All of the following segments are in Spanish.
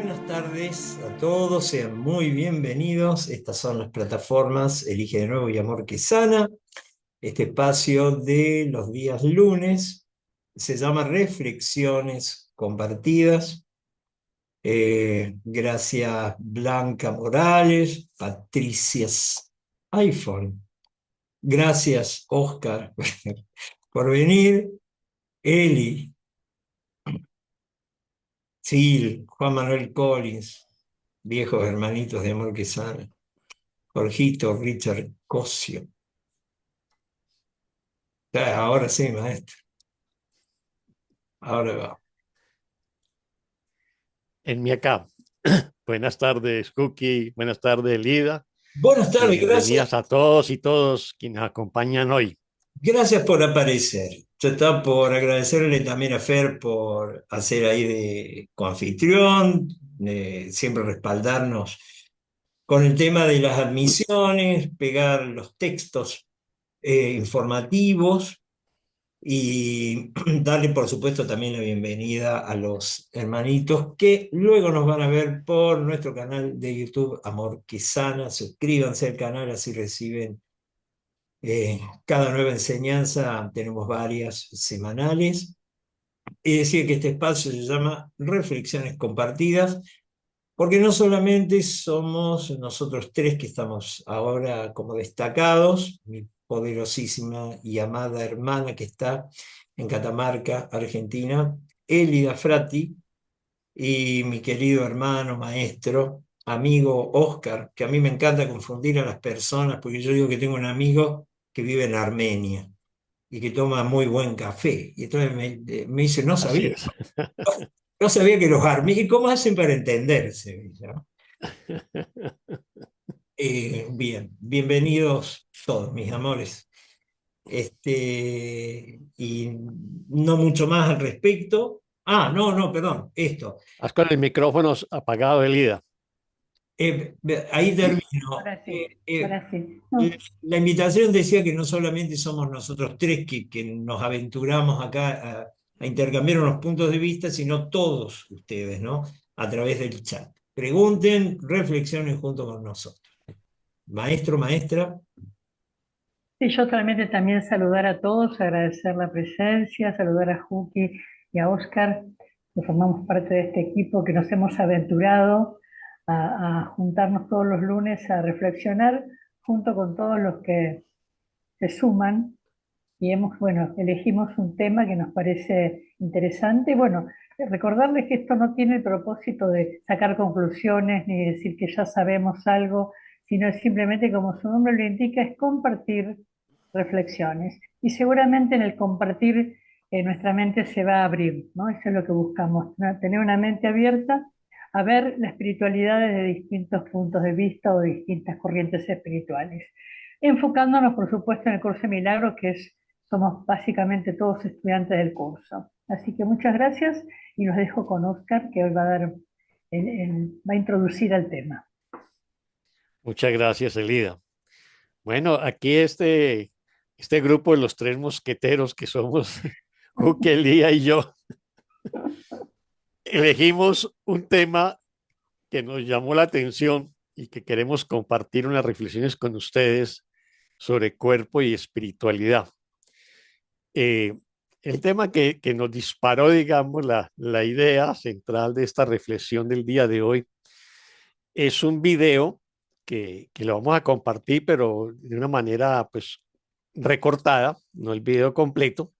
Buenas tardes a todos, sean muy bienvenidos. Estas son las plataformas Elige de Nuevo y Amor que Sana. Este espacio de los días lunes se llama Reflexiones Compartidas. Gracias Blanca Morales, Patricias iPhone. Gracias Oscar por venir. Eli, Sil, Juan Manuel Collins, viejos hermanitos de Amor que Sana. Jorgito, Richard Cosio. Ahora sí, maestro. Ahora va. En mi acá. Buenas tardes, Cookie. Buenas tardes, Lida. Buenas Y tardes, bienvenidas gracias. a todos y todos quienes acompañan hoy. Gracias por aparecer. Yo estaba por agradecerle también a Fer por hacer ahí de coanfitrión, de siempre respaldarnos con el tema de las admisiones, pegar los textos informativos. Y darle, por supuesto, también la bienvenida a los hermanitos que luego nos van a ver por nuestro canal de YouTube, Amor que Sana. Suscríbanse al canal, así reciben cada nueva enseñanza. Tenemos varias semanales. Y decir que este espacio se llama Reflexiones Compartidas, porque no solamente somos nosotros tres que estamos ahora como destacados, mi poderosísima y amada hermana que está en Catamarca, Argentina, Elida Frati, y mi querido hermano, maestro, amigo Oscar, que a mí me encanta confundir a las personas, porque yo digo que tengo un amigo que vive en Armenia y que toma muy buen café. Y entonces me dice, no Así sabía, es. no sabía que los armenios, ¿cómo hacen para entenderse? ¿No? Bien, bienvenidos todos, mis amores. Y no mucho más al respecto. No, perdón, esto. Haz con el micrófono apagado, Elida. Ahí termino. Ahora sí, ahora sí. No, La invitación decía que no solamente somos nosotros tres que nos aventuramos acá a intercambiar unos puntos de vista, sino todos ustedes, ¿no? A través del chat. Pregunten, reflexionen junto con nosotros. Maestro, maestra. sí, yo solamente también saludar a todos, agradecer la presencia, saludar a Juki y a Oscar, que formamos parte de este equipo que nos hemos aventurado a juntarnos todos los lunes a reflexionar junto con todos los que se suman y bueno, elegimos un tema que nos parece interesante. Y bueno, recordarles que esto no tiene el propósito de sacar conclusiones ni decir que ya sabemos algo, sino simplemente, como su nombre lo indica, es compartir reflexiones. Y seguramente en el compartir nuestra mente se va a abrir, ¿no? Eso es lo que buscamos, ¿no? Tener una mente abierta a ver la espiritualidad desde distintos puntos de vista o de distintas corrientes espirituales. Enfocándonos, por supuesto, en el curso de milagros, que somos básicamente todos estudiantes del curso. Así que muchas gracias y los dejo con Oscar, que hoy va a va a introducir al tema. Muchas gracias, Elida. Bueno, aquí este grupo de los tres mosqueteros que somos, Cookie, Elida y yo, elegimos un tema que nos llamó la atención y que queremos compartir unas reflexiones con ustedes sobre cuerpo y espiritualidad. Eh, el tema que nos disparó, digamos, la idea central de esta reflexión del día de hoy es un video que lo vamos a compartir, pero de una manera, pues, recortada, no el video completo,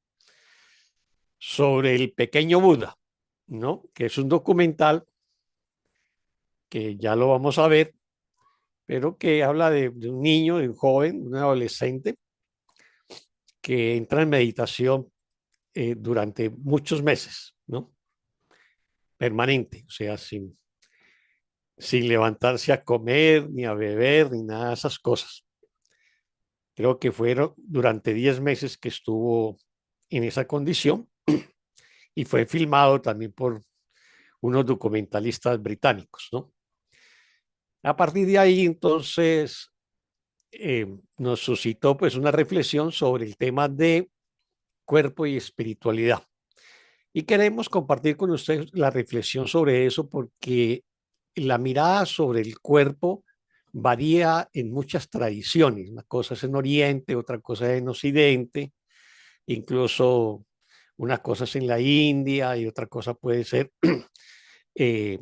sobre el pequeño Buda, ¿no? Que es un documental que ya lo vamos a ver, pero que habla de un niño, de un joven, un adolescente, que entra en meditación durante muchos meses, ¿no? Permanente, o sea, sin levantarse a comer, ni a beber, ni nada de esas cosas. Creo que fueron durante 10 meses que estuvo en esa condición y fue filmado también por unos documentalistas británicos, ¿no? A partir de ahí, entonces, nos suscitó pues una reflexión sobre el tema de cuerpo y espiritualidad. Y queremos compartir con ustedes la reflexión sobre eso porque la mirada sobre el cuerpo varía en muchas tradiciones. Una cosa es en Oriente, otra cosa es en Occidente, incluso una cosa es en la India y otra cosa puede ser eh,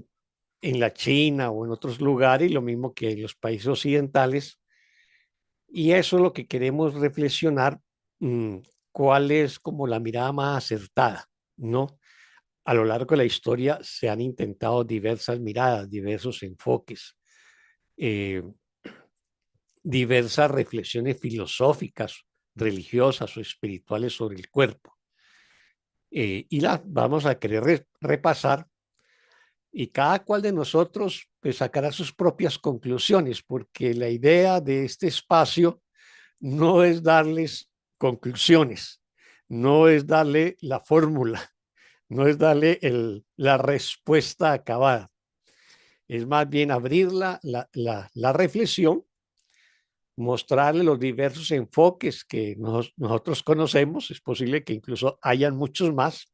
en la China o en otros lugares, lo mismo que en los países occidentales. Y eso es lo que queremos reflexionar, cuál es como la mirada más acertada, ¿no? A lo largo de la historia se han intentado diversas miradas, diversos enfoques, eh, diversas reflexiones filosóficas, religiosas o espirituales sobre el cuerpo. Y las vamos a querer repasar, y cada cual de nosotros pues, sacará sus propias conclusiones, porque la idea de este espacio no es darles conclusiones, no es darle la fórmula, no es darle la respuesta acabada. Es más bien abrir la reflexión, mostrarle los diversos enfoques que nosotros conocemos. Es posible que incluso hayan muchos más,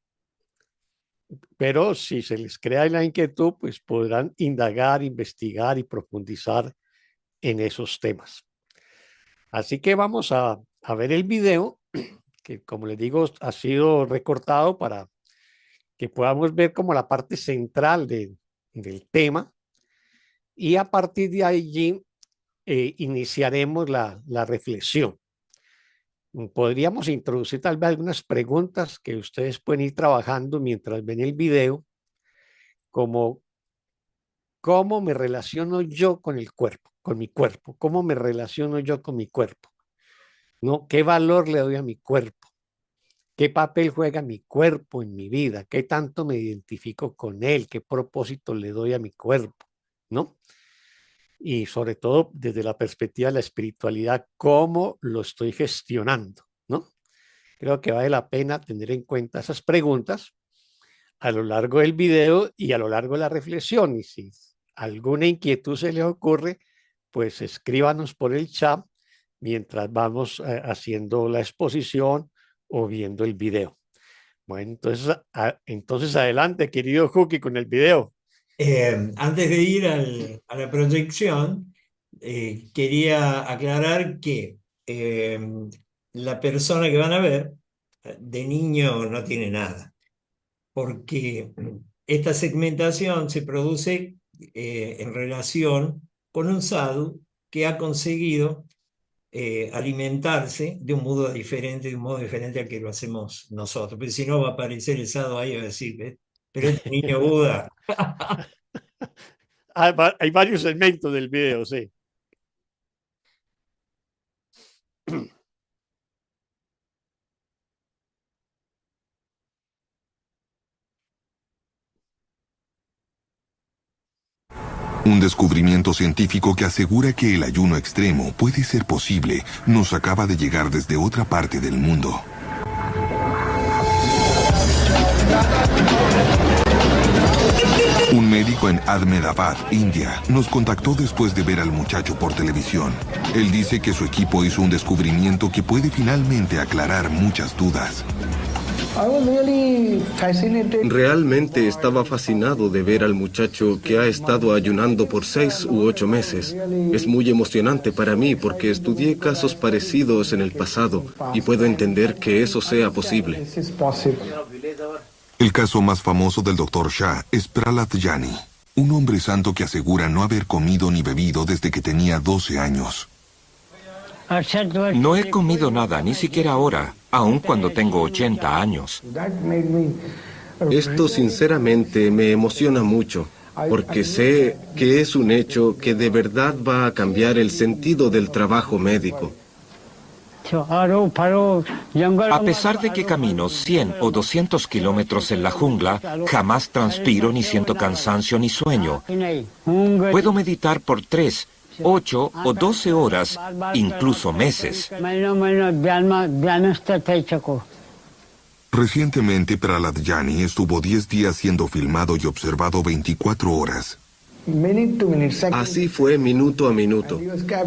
pero si se les crea la inquietud, pues podrán indagar, investigar y profundizar en esos temas. Así que vamos a ver el video, que como les digo, ha sido recortado para que podamos ver como la parte central del tema, y a partir de allí iniciaremos la reflexión. Podríamos introducir tal vez algunas preguntas que ustedes pueden ir trabajando mientras ven el video, como cómo me relaciono yo con el cuerpo, con mi cuerpo, cómo me relaciono yo con mi cuerpo, ¿no? ¿Qué valor le doy a mi cuerpo? ¿Qué papel juega mi cuerpo en mi vida? ¿Qué tanto me identifico con él? ¿Qué propósito le doy a mi cuerpo? ¿No? Y sobre todo desde la perspectiva de la espiritualidad, ¿cómo lo estoy gestionando? ¿No? Creo que vale la pena tener en cuenta esas preguntas a lo largo del video y a lo largo de la reflexión. Y si alguna inquietud se les ocurre, pues escríbanos por el chat mientras vamos haciendo la exposición o viendo el video. Bueno, entonces adelante, querido Juki, con el video. Antes de ir a la proyección, quería aclarar que la persona que van a ver de niño no tiene nada, porque esta segmentación se produce en relación con un sadhu que ha conseguido alimentarse de un modo diferente al que lo hacemos nosotros. Porque si no va a aparecer el sadhu ahí y va a decir, pero este niño Buda. Hay varios segmentos del video, sí. Un descubrimiento científico que asegura que el ayuno extremo puede ser posible nos acaba de llegar desde otra parte del mundo. Un médico en Ahmedabad, India, nos contactó después de ver al muchacho por televisión. Él dice que su equipo hizo un descubrimiento que puede finalmente aclarar muchas dudas. Realmente estaba fascinado de ver al muchacho que ha estado ayunando por 6 u 8 meses. Es muy emocionante para mí porque estudié casos parecidos en el pasado y puedo entender que eso sea posible. El caso más famoso del Dr. Shah es Prahlad Jani, un hombre santo que asegura no haber comido ni bebido desde que tenía 12 años. No he comido nada, ni siquiera ahora, aun cuando tengo 80 años. Esto sinceramente me emociona mucho, porque sé que es un hecho que de verdad va a cambiar el sentido del trabajo médico. A pesar de que camino 100 o 200 kilómetros en la jungla, jamás transpiro ni siento cansancio ni sueño. Puedo meditar por 3, 8 o 12 horas, incluso meses. Recientemente, Prahlad Jani estuvo 10 días siendo filmado y observado 24 horas. Así fue minuto a minuto.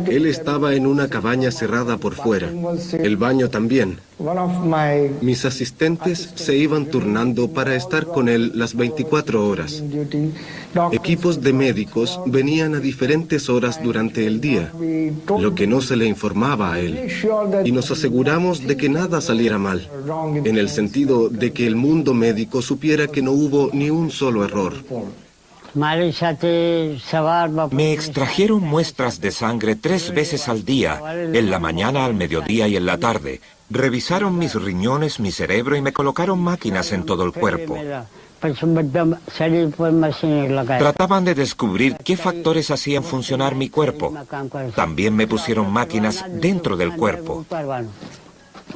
Él estaba en una cabaña cerrada por fuera. El baño también. Mis asistentes se iban turnando para estar con él las 24 horas. Equipos de médicos venían a diferentes horas durante el día, lo que no se le informaba a él. Y nos aseguramos de que nada saliera mal, en el sentido de que el mundo médico supiera que no hubo ni un solo error. Me extrajeron muestras de sangre 3 veces al día, en la mañana, al mediodía y en la tarde. Revisaron mis riñones, mi cerebro y me colocaron máquinas en todo el cuerpo. Trataban de descubrir qué factores hacían funcionar mi cuerpo. También me pusieron máquinas dentro del cuerpo.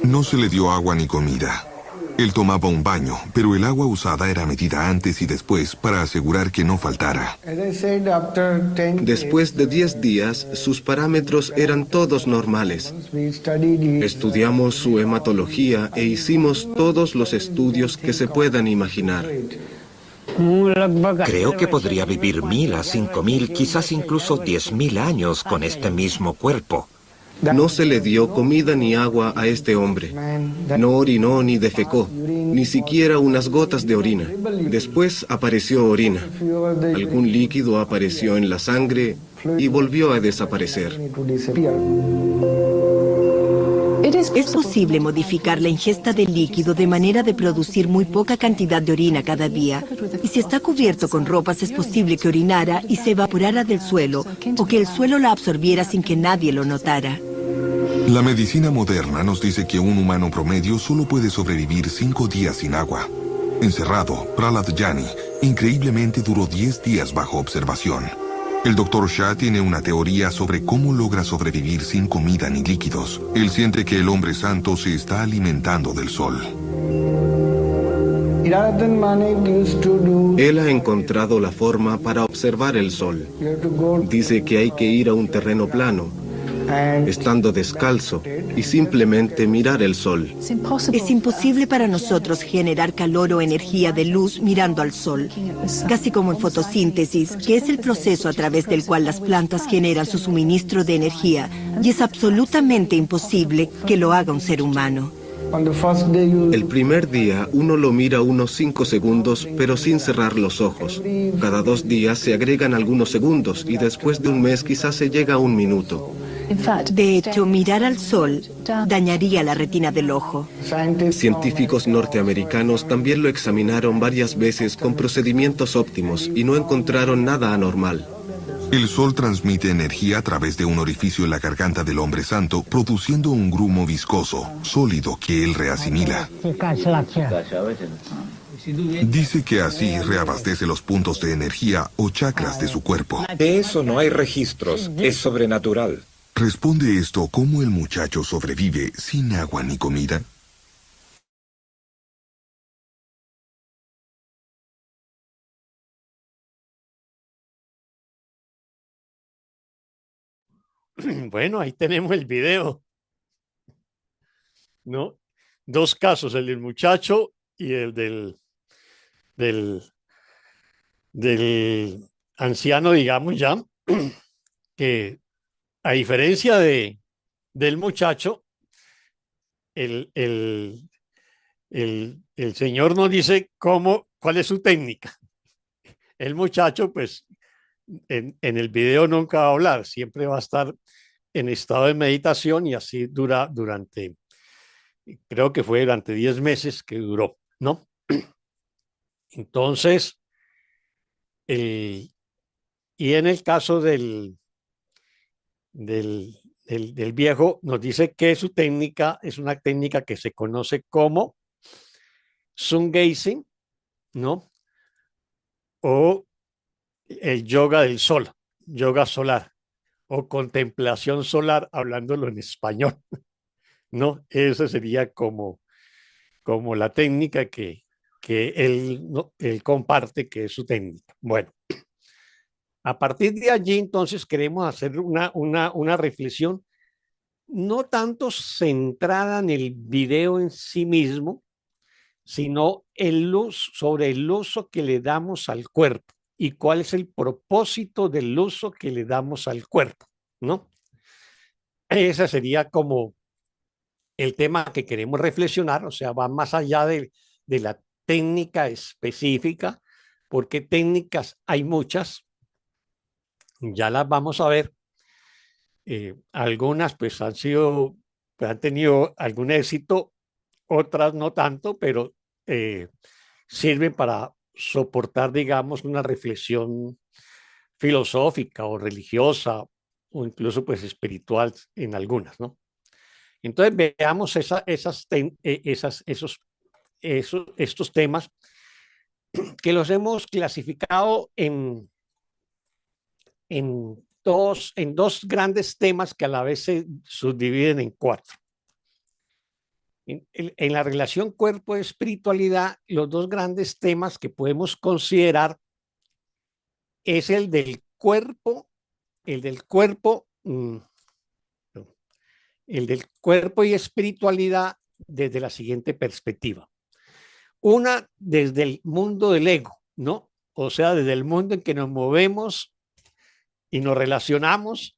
No se le dio agua ni comida. Él tomaba un baño, pero el agua usada era medida antes y después para asegurar que no faltara. Después de 10 días, sus parámetros eran todos normales. Estudiamos su hematología e hicimos todos los estudios que se puedan imaginar. Creo que podría vivir 1000 a 5000, quizás incluso 10.000 años con este mismo cuerpo. No se le dio comida ni agua a este hombre. No orinó ni defecó, ni siquiera unas gotas de orina. Después apareció orina. Algún líquido apareció en la sangre y volvió a desaparecer. Es posible modificar la ingesta de líquido de manera de producir muy poca cantidad de orina cada día. Y si está cubierto con ropas, es posible que orinara y se evaporara del suelo, o que el suelo la absorbiera sin que nadie lo notara. La medicina moderna nos dice que un humano promedio solo puede sobrevivir 5 días sin agua. Encerrado, Prahlad Jani increíblemente duró 10 días bajo observación. El Dr. Shah tiene una teoría sobre cómo logra sobrevivir sin comida ni líquidos. Él siente que el hombre santo se está alimentando del sol. Él ha encontrado la forma para observar el sol. Dice que hay que ir a un terreno plano, estando descalzo, y simplemente mirar el sol. Es imposible para nosotros generar calor o energía de luz mirando al sol, casi como en fotosíntesis, que es el proceso a través del cual las plantas generan su suministro de energía, y es absolutamente imposible que lo haga un ser humano. El primer día uno lo mira unos 5 segundos, pero sin cerrar los ojos. Cada 2 días se agregan algunos segundos y después de un mes quizás se llega a 1 minuto. De hecho, mirar al sol dañaría la retina del ojo. Científicos norteamericanos también lo examinaron varias veces con procedimientos óptimos y no encontraron nada anormal. El sol transmite energía a través de un orificio en la garganta del hombre santo, produciendo un grumo viscoso, sólido que él reasimila. Dice que así reabastece los puntos de energía o chakras de su cuerpo. De eso no hay registros, es sobrenatural. ¿Responde esto cómo el muchacho sobrevive sin agua ni comida? Bueno, ahí tenemos el video, ¿no? 2 casos, el del muchacho y el del, del anciano, digamos ya, que a diferencia del muchacho, el, el, el señor nos dice cuál es su técnica. El muchacho, pues, en el video nunca va a hablar, siempre va a estar en estado de meditación y así dura creo que fue durante 10 meses que duró, ¿no? Entonces, y en el caso del viejo, nos dice que su técnica es una técnica que se conoce como sun gazing, ¿no? O el yoga del sol, yoga solar, o contemplación solar, hablándolo en español, ¿no? Esa sería como la técnica que él, ¿no? Él comparte, que es su técnica. Bueno, a partir de allí, entonces, queremos hacer una reflexión no tanto centrada en el video en sí mismo, sino sobre el uso que le damos al cuerpo y cuál es el propósito del uso que le damos al cuerpo, ¿no? Ese sería como el tema que queremos reflexionar, o sea, va más allá de la técnica específica, porque técnicas hay muchas, ya las vamos a ver. Algunas pues han tenido algún éxito, otras no tanto, pero sirven para soportar, digamos, una reflexión filosófica o religiosa o incluso pues espiritual en algunas, ¿no? Entonces veamos estos temas que los hemos clasificado en dos grandes temas que a la vez se subdividen en cuatro. En la relación cuerpo-espiritualidad, los dos grandes temas que podemos considerar es el del cuerpo, el del cuerpo y espiritualidad desde la siguiente perspectiva. Una, desde el mundo del ego, ¿no? O sea, desde el mundo en que nos movemos y nos relacionamos,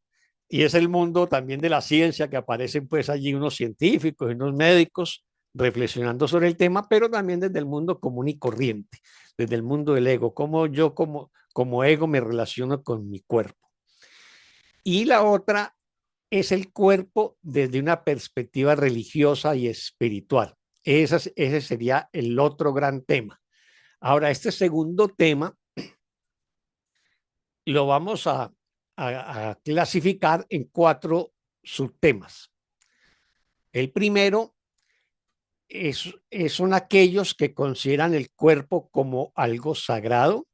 y es el mundo también de la ciencia, que aparecen pues allí unos científicos y unos médicos reflexionando sobre el tema, pero también desde el mundo común y corriente, desde el mundo del ego, cómo yo como ego me relaciono con mi cuerpo. Y la otra es el cuerpo desde una perspectiva religiosa y espiritual. Ese sería el otro gran tema. Ahora, este segundo tema lo vamos a clasificar en cuatro subtemas. El primero son aquellos que consideran el cuerpo como algo sagrado.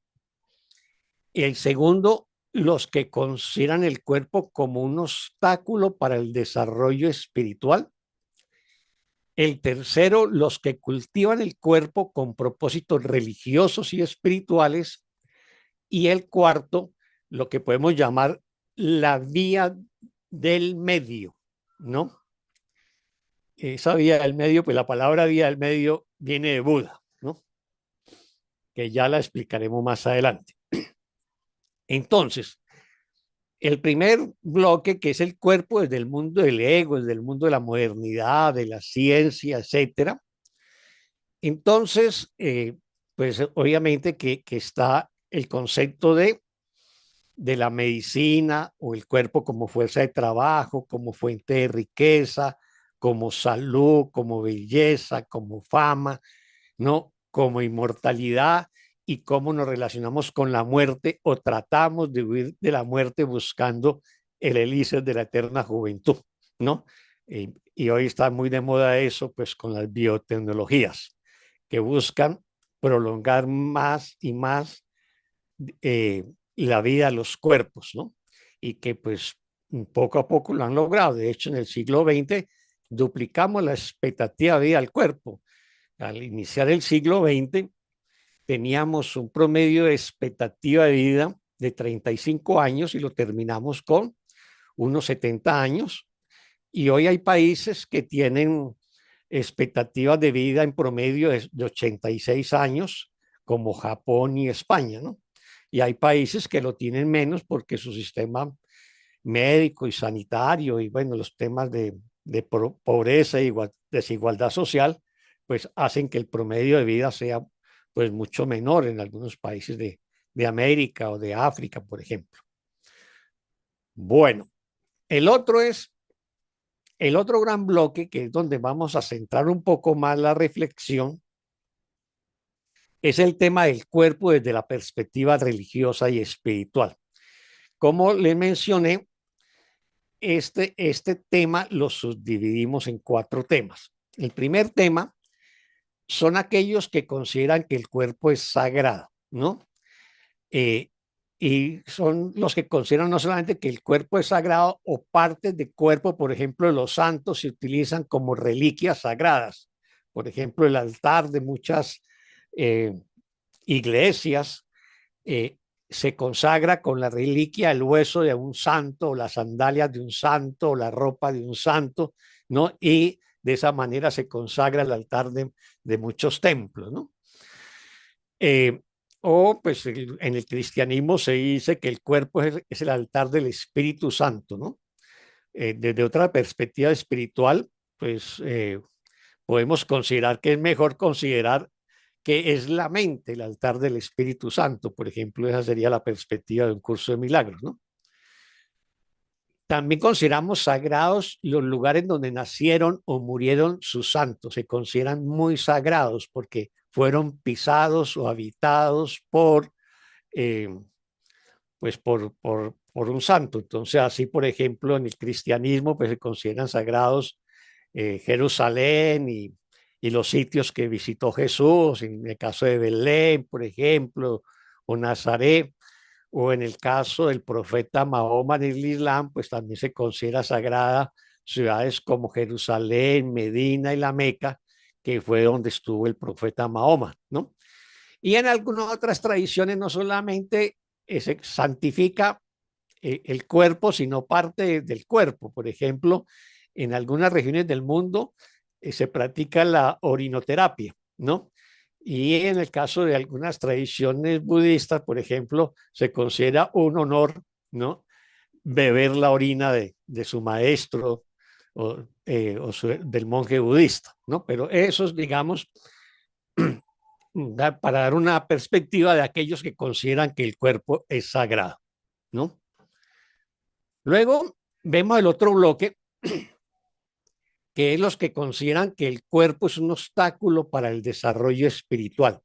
El segundo, los que consideran el cuerpo como un obstáculo para el desarrollo espiritual. El tercero, los que cultivan el cuerpo con propósitos religiosos y espirituales. Y el cuarto, lo que podemos llamar la vía del medio, ¿no? Esa vía del medio, pues la palabra vía del medio viene de Buda, ¿no? Que ya la explicaremos más adelante. Entonces, el primer bloque, que es el cuerpo desde el mundo del ego, desde el mundo de la modernidad, de la ciencia, etcétera. Entonces, pues obviamente que está el concepto de la medicina o el cuerpo como fuerza de trabajo, como fuente de riqueza, como salud, como belleza, como fama, ¿no? Como inmortalidad y cómo nos relacionamos con la muerte o tratamos de huir de la muerte buscando el elixir de la eterna juventud, ¿no? Y hoy está muy de moda eso, pues con las biotecnologías que buscan prolongar más y más la vida de los cuerpos, ¿no? Y que pues poco a poco lo han logrado. De hecho, en el siglo XX duplicamos la expectativa de vida del cuerpo. Al iniciar el siglo XX teníamos un promedio de expectativa de vida de 35 años y lo terminamos con unos 70 años. Y hoy hay países que tienen expectativas de vida en promedio de 86 años, como Japón y España, ¿no? Y hay países que lo tienen menos porque su sistema médico y sanitario y bueno, los temas de pobreza y desigualdad social, pues hacen que el promedio de vida sea pues mucho menor en algunos países de América o de África, por ejemplo. Bueno, el otro gran bloque, que es donde vamos a centrar un poco más la reflexión, es el tema del cuerpo desde la perspectiva religiosa y espiritual. Como les mencioné, este tema lo subdividimos en cuatro temas. El primer tema son aquellos que consideran que el cuerpo es sagrado, ¿no? Y son los que consideran no solamente que el cuerpo es sagrado o partes de cuerpo, por ejemplo, los santos se utilizan como reliquias sagradas. Por ejemplo, el altar de muchas iglesias se consagra con la reliquia, el hueso de un santo, o las sandalias de un santo, o la ropa de un santo, ¿no? Y de esa manera se consagra el altar de muchos templos, ¿no? O pues en el cristianismo se dice que el cuerpo es el altar del Espíritu Santo, ¿no? Desde otra perspectiva espiritual, pues podemos considerar que es mejor considerar que es la mente el altar del Espíritu Santo. Por ejemplo, esa sería la perspectiva de un curso de milagros, ¿no? También consideramos sagrados los lugares donde nacieron o murieron sus santos. Se consideran muy sagrados porque fueron pisados o habitados eh, por un santo. Entonces, así, por ejemplo, en el cristianismo, pues se consideran sagrados Jerusalén y los sitios que visitó Jesús, en el caso de Belén, por ejemplo, o Nazaret, o en el caso del profeta Mahoma en el Islam, pues también se considera sagrada ciudades como Jerusalén, Medina y la Meca, que fue donde estuvo el profeta Mahoma, ¿no? Y en algunas otras tradiciones no solamente se santifica el cuerpo, sino parte del cuerpo. Por ejemplo, en algunas regiones del mundo se practica la orinoterapia, ¿no? Y en el caso de algunas tradiciones budistas, por ejemplo, se considera un honor, ¿no? Beber la orina de su maestro del monje budista, ¿no? Pero eso es, digamos, para dar una perspectiva de aquellos que consideran que el cuerpo es sagrado, ¿no? Luego vemos el otro bloque, que es los que consideran que el cuerpo es un obstáculo para el desarrollo espiritual.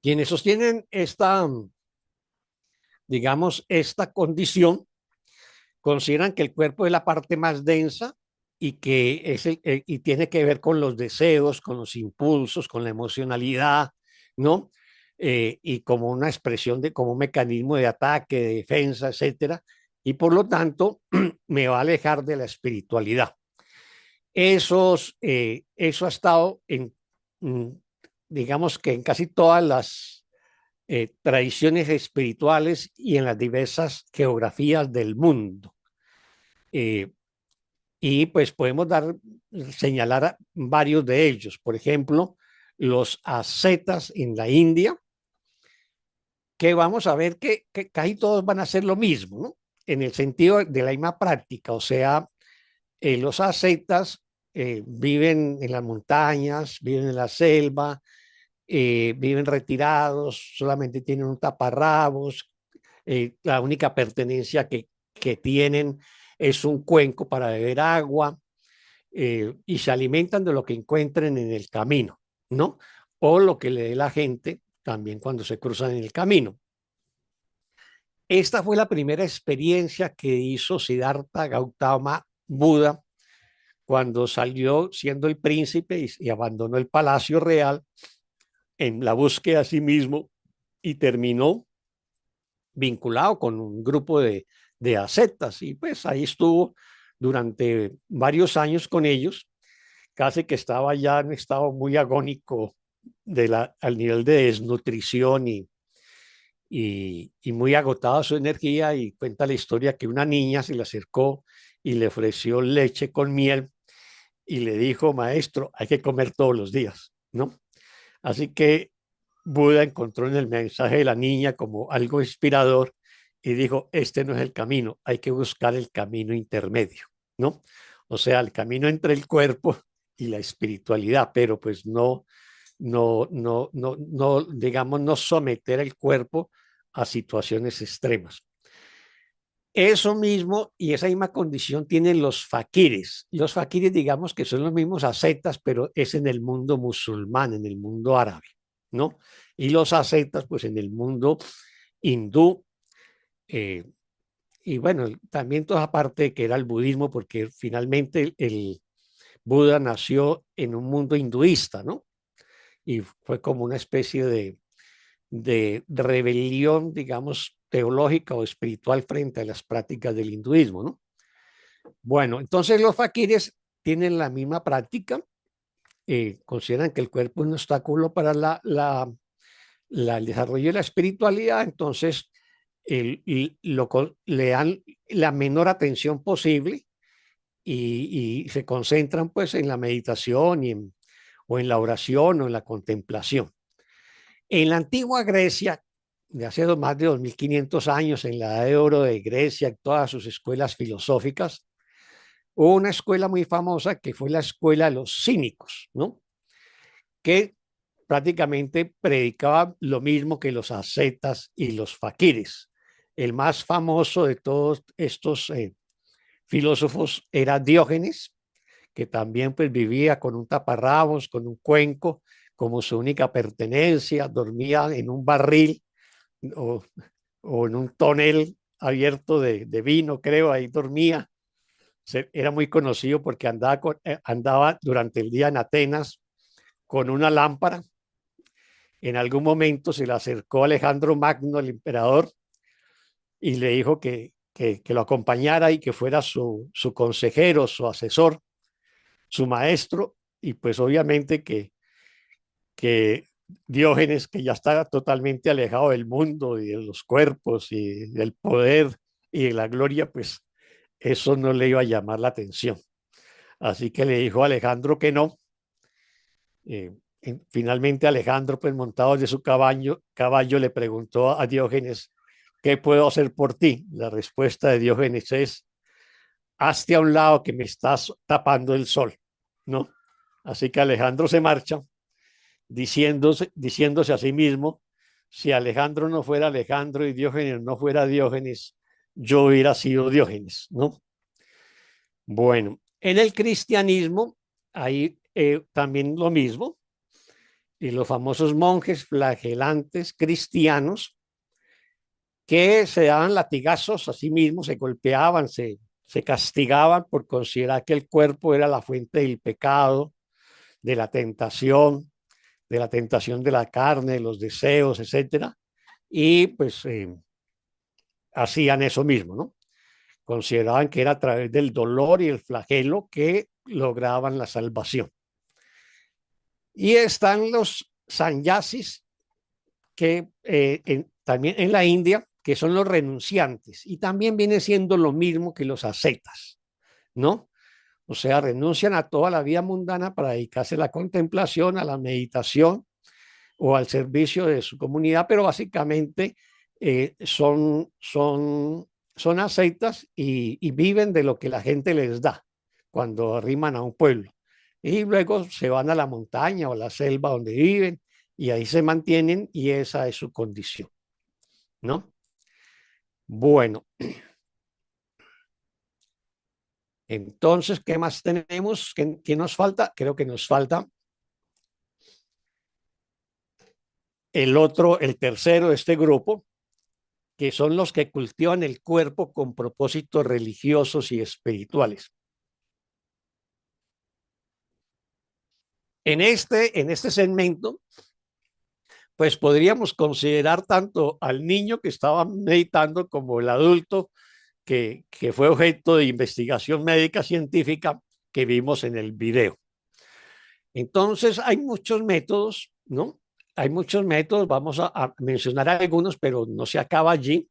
Quienes sostienen digamos, esta condición, consideran que el cuerpo es la parte más densa y que y tiene que ver con los deseos, con los impulsos, con la emocionalidad, ¿no? Y como una expresión como un mecanismo de ataque, de defensa, etcétera, y por lo tanto me va a alejar de la espiritualidad. Eso ha estado digamos que en casi todas las tradiciones espirituales y en las diversas geografías del mundo. Y pues podemos señalar varios de ellos. Por ejemplo, los ascetas en la India, que vamos a ver que casi todos van a hacer lo mismo, ¿no? En el sentido de la misma práctica, o sea, los ascetas viven en las montañas, viven en la selva, viven retirados, solamente tienen un taparrabos, la única pertenencia que tienen es un cuenco para beber agua, y se alimentan de lo que encuentren en el camino, ¿no? O lo que le dé la gente también cuando se cruzan en el camino. Esta fue la primera experiencia que hizo Siddhartha Gautama Buda cuando salió siendo el príncipe y abandonó el palacio real en la búsqueda a sí mismo y terminó vinculado con un grupo de ascetas y pues ahí estuvo durante varios años con ellos, casi que estaba ya en estado muy agónico al nivel de desnutrición y muy agotada su energía, y cuenta la historia que una niña se le acercó y le ofreció leche con miel y le dijo: maestro, hay que comer todos los días, ¿no? Así que Buda encontró en el mensaje de la niña como algo inspirador y dijo: este no es el camino, hay que buscar el camino intermedio, ¿no? O sea, el camino entre el cuerpo y la espiritualidad, pero pues no, digamos, no someter el cuerpo a situaciones extremas. Eso mismo y esa misma condición tienen los faquires. Los faquires, digamos que son los mismos ascetas, pero es en el mundo musulmán, en el mundo árabe, ¿no? Y los ascetas, pues en el mundo hindú. Y bueno, también toda parte que era el budismo, porque finalmente el Buda nació en un mundo hinduista, ¿no? Y fue como una especie de rebelión, digamos, teológica o espiritual frente a las prácticas del hinduismo, ¿no? Bueno, entonces los faquires tienen la misma práctica, consideran que el cuerpo es un obstáculo para el desarrollo de la espiritualidad, entonces le dan la menor atención posible y se concentran pues en la meditación o en la oración o en la contemplación. En la antigua Grecia, de hace más de 2500 años, en la edad de oro de Grecia, en todas sus escuelas filosóficas, hubo una escuela muy famosa que fue la escuela de los cínicos, ¿no? Que prácticamente predicaban lo mismo que los ascetas y los faquires. El más famoso de todos estos filósofos era Diógenes, que también pues vivía con un taparrabos, con un cuenco, como su única pertenencia, dormía en un barril o, o en un tonel abierto de vino, creo, ahí dormía. Era muy conocido porque andaba durante el día en Atenas con una lámpara. En algún momento se le acercó Alejandro Magno, el emperador, y le dijo que lo acompañara y que fuera su consejero, su asesor, su maestro, y pues obviamente que Diógenes, que ya estaba totalmente alejado del mundo y de los cuerpos y del poder y de la gloria, pues eso no le iba a llamar la atención. Así que le dijo a Alejandro que no. Finalmente Alejandro, pues montado de su caballo, le preguntó a Diógenes, ¿qué puedo hacer por ti? La respuesta de Diógenes es, hazte a un lado que me estás tapando el sol, ¿no? Así que Alejandro se marcha diciéndose a sí mismo, si Alejandro no fuera Alejandro y Diógenes no fuera Diógenes, yo hubiera sido Diógenes, ¿no? Bueno, en el cristianismo hay también lo mismo, y los famosos monjes flagelantes cristianos que se daban latigazos a sí mismos, se golpeaban, se castigaban por considerar que el cuerpo era la fuente del pecado, de la tentación de la carne, de los deseos, etcétera, y pues hacían eso mismo, ¿no? Consideraban que era a través del dolor y el flagelo que lograban la salvación. Y están los sannyasis, que también en la India, que son los renunciantes, y también viene siendo lo mismo que los ascetas, ¿no? O sea, renuncian a toda la vida mundana para dedicarse a la contemplación, a la meditación o al servicio de su comunidad, pero básicamente son ascetas y viven de lo que la gente les da cuando arriman a un pueblo. Y luego se van a la montaña o a la selva donde viven y ahí se mantienen y esa es su condición, ¿no? Bueno, entonces, ¿qué más tenemos? ¿Qué nos falta? Creo que nos falta el tercero de este grupo, que son los que cultivan el cuerpo con propósitos religiosos y espirituales. En este segmento, pues podríamos considerar tanto al niño que estaba meditando como el adulto que fue objeto de investigación médica científica que vimos en el video. Entonces, hay muchos métodos, ¿no? Hay muchos métodos, vamos a mencionar algunos, pero no se acaba allí,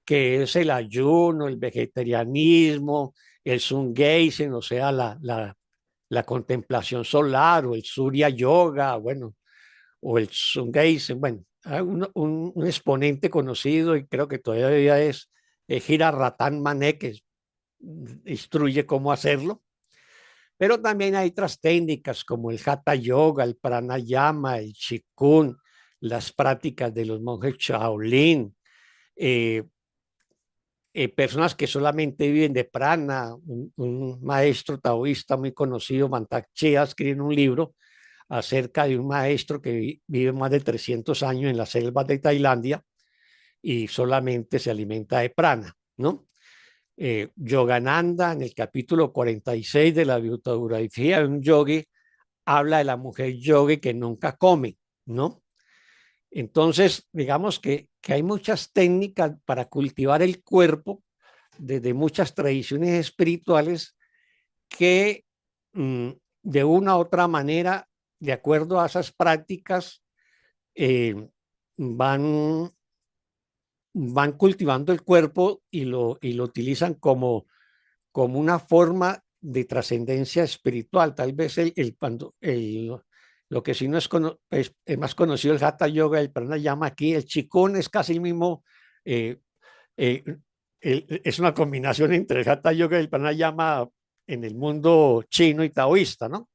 que es el ayuno, el vegetarianismo, el sun gazing, o sea, la contemplación solar, o el surya yoga, bueno, o el sun gazing, bueno, hay un exponente conocido y creo que todavía es Gira Ratan Mané, que instruye cómo hacerlo. Pero también hay otras técnicas como el Hatha Yoga, el Pranayama, el Qigong, las prácticas de los monjes Shaolin, personas que solamente viven de prana. Un maestro taoísta muy conocido, Mantak Chia, escribe un libro acerca de un maestro que vive más de 300 años en las selvas de Tailandia y solamente se alimenta de prana, ¿no? Yogananda, en el capítulo 46 de la biografía de un yogi, habla de la mujer yogi que nunca come, ¿no? Entonces, digamos que hay muchas técnicas para cultivar el cuerpo desde muchas tradiciones espirituales que de una u otra manera, de acuerdo a esas prácticas, van cultivando el cuerpo y lo utilizan como una forma de trascendencia espiritual. Tal vez lo que sí no es más conocido, el Hatha Yoga, el Pranayama. Aquí el Qigong es casi el mismo, eh, eh, es una combinación entre el Hatha Yoga y el Pranayama en el mundo chino y taoísta, ¿no?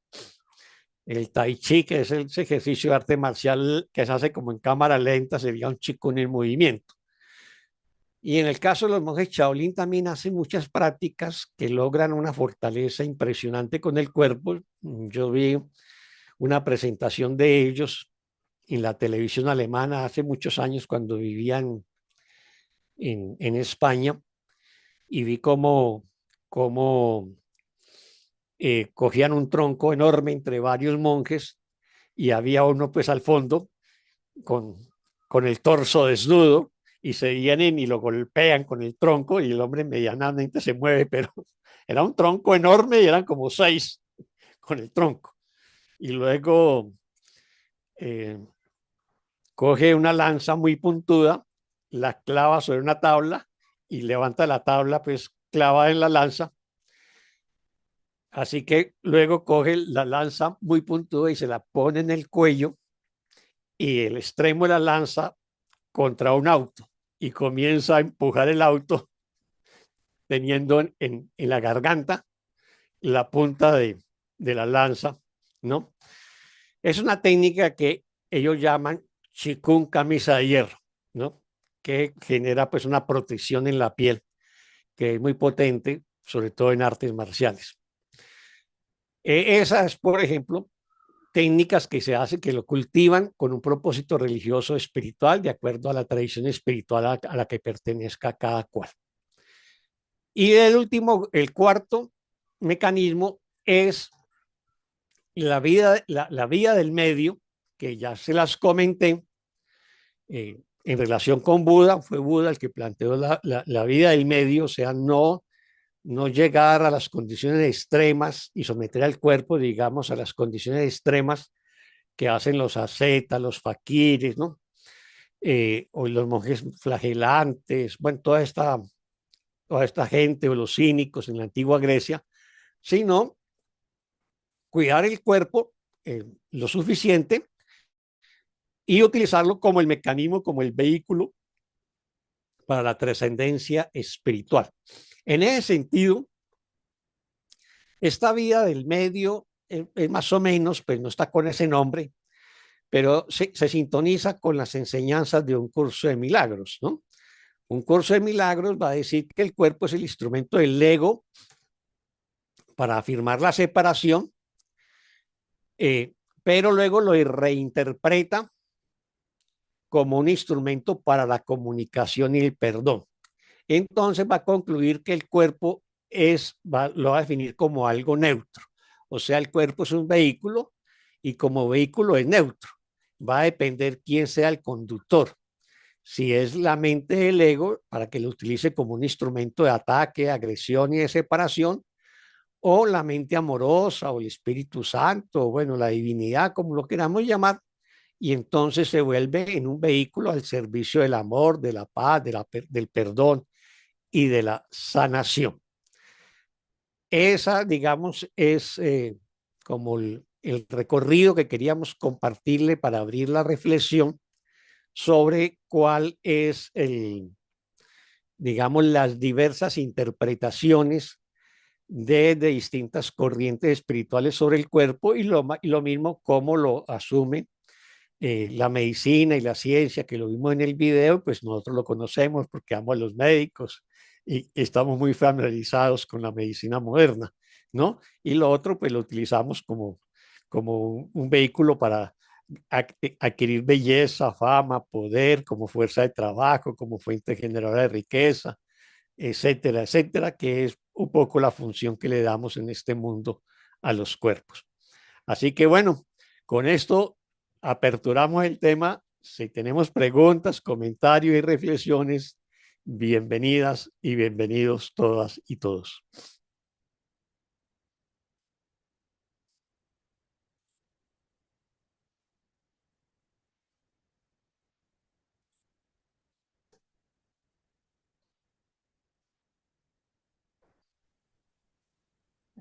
El Tai Chi, que es ese ejercicio de arte marcial que se hace como en cámara lenta, sería un Qigong en movimiento. Y en el caso de los monjes Shaolin también hacen muchas prácticas que logran una fortaleza impresionante con el cuerpo. Yo vi una presentación de ellos en la televisión alemana hace muchos años cuando vivían en España y vi cómo cogían un tronco enorme entre varios monjes y había uno pues al fondo con, con el torso desnudo y se vienen y lo golpean con el tronco y el hombre medianamente se mueve, pero era un tronco enorme y eran como 6 con el tronco. Y luego eh, coge una lanza muy puntuda, la clava sobre una tabla y levanta la tabla pues clavada en la lanza. Así que luego coge la lanza muy puntuda y se la pone en el cuello y el extremo de la lanza contra un auto y comienza a empujar el auto teniendo en la garganta la punta de la lanza, ¿no? Es una técnica que ellos llaman Qigong camisa de hierro, ¿no? Que genera pues una protección en la piel que es muy potente, sobre todo en artes marciales. Esas, por ejemplo, técnicas que se hacen, que lo cultivan con un propósito religioso espiritual, de acuerdo a la tradición espiritual a la que pertenezca cada cual. Y el último, el cuarto mecanismo es la vía del medio, que ya se las comenté, en relación con Buda. Fue Buda el que planteó la vía del medio, o sea, no llegar a las condiciones extremas y someter al cuerpo, digamos, a las condiciones extremas que hacen los ascetas, los faquires, ¿no? O los monjes flagelantes, bueno, toda esta gente o los cínicos en la antigua Grecia, sino cuidar el cuerpo lo suficiente y utilizarlo como el mecanismo, como el vehículo para la trascendencia espiritual. En ese sentido, esta vida del medio es más o menos, pues no está con ese nombre, pero se sintoniza con las enseñanzas de un curso de milagros, ¿no? Un curso de milagros va a decir que el cuerpo es el instrumento del ego para afirmar la separación, pero luego lo reinterpreta como un instrumento para la comunicación y el perdón. Entonces va a concluir que el cuerpo lo va a definir como algo neutro. O sea, el cuerpo es un vehículo y como vehículo es neutro. Va a depender quién sea el conductor. Si es la mente del ego, para que lo utilice como un instrumento de ataque, agresión y de separación, o la mente amorosa, o el Espíritu Santo, o bueno, la divinidad, como lo queramos llamar, y entonces se vuelve en un vehículo al servicio del amor, de la paz, del perdón y de la sanación. Esa, digamos, es como el recorrido que queríamos compartirle para abrir la reflexión sobre cuál es digamos, las diversas interpretaciones de distintas corrientes espirituales sobre el cuerpo y lo mismo cómo lo asume la medicina y la ciencia, que lo vimos en el video, pues nosotros lo conocemos porque amo a los médicos y estamos muy familiarizados con la medicina moderna, ¿no? Y lo otro, pues lo utilizamos como un vehículo para adquirir belleza, fama, poder, como fuerza de trabajo, como fuente generadora de riqueza, etcétera, etcétera, que es un poco la función que le damos en este mundo a los cuerpos. Así que bueno, con esto aperturamos el tema. Si tenemos preguntas, comentarios y reflexiones, bienvenidas y bienvenidos todas y todos.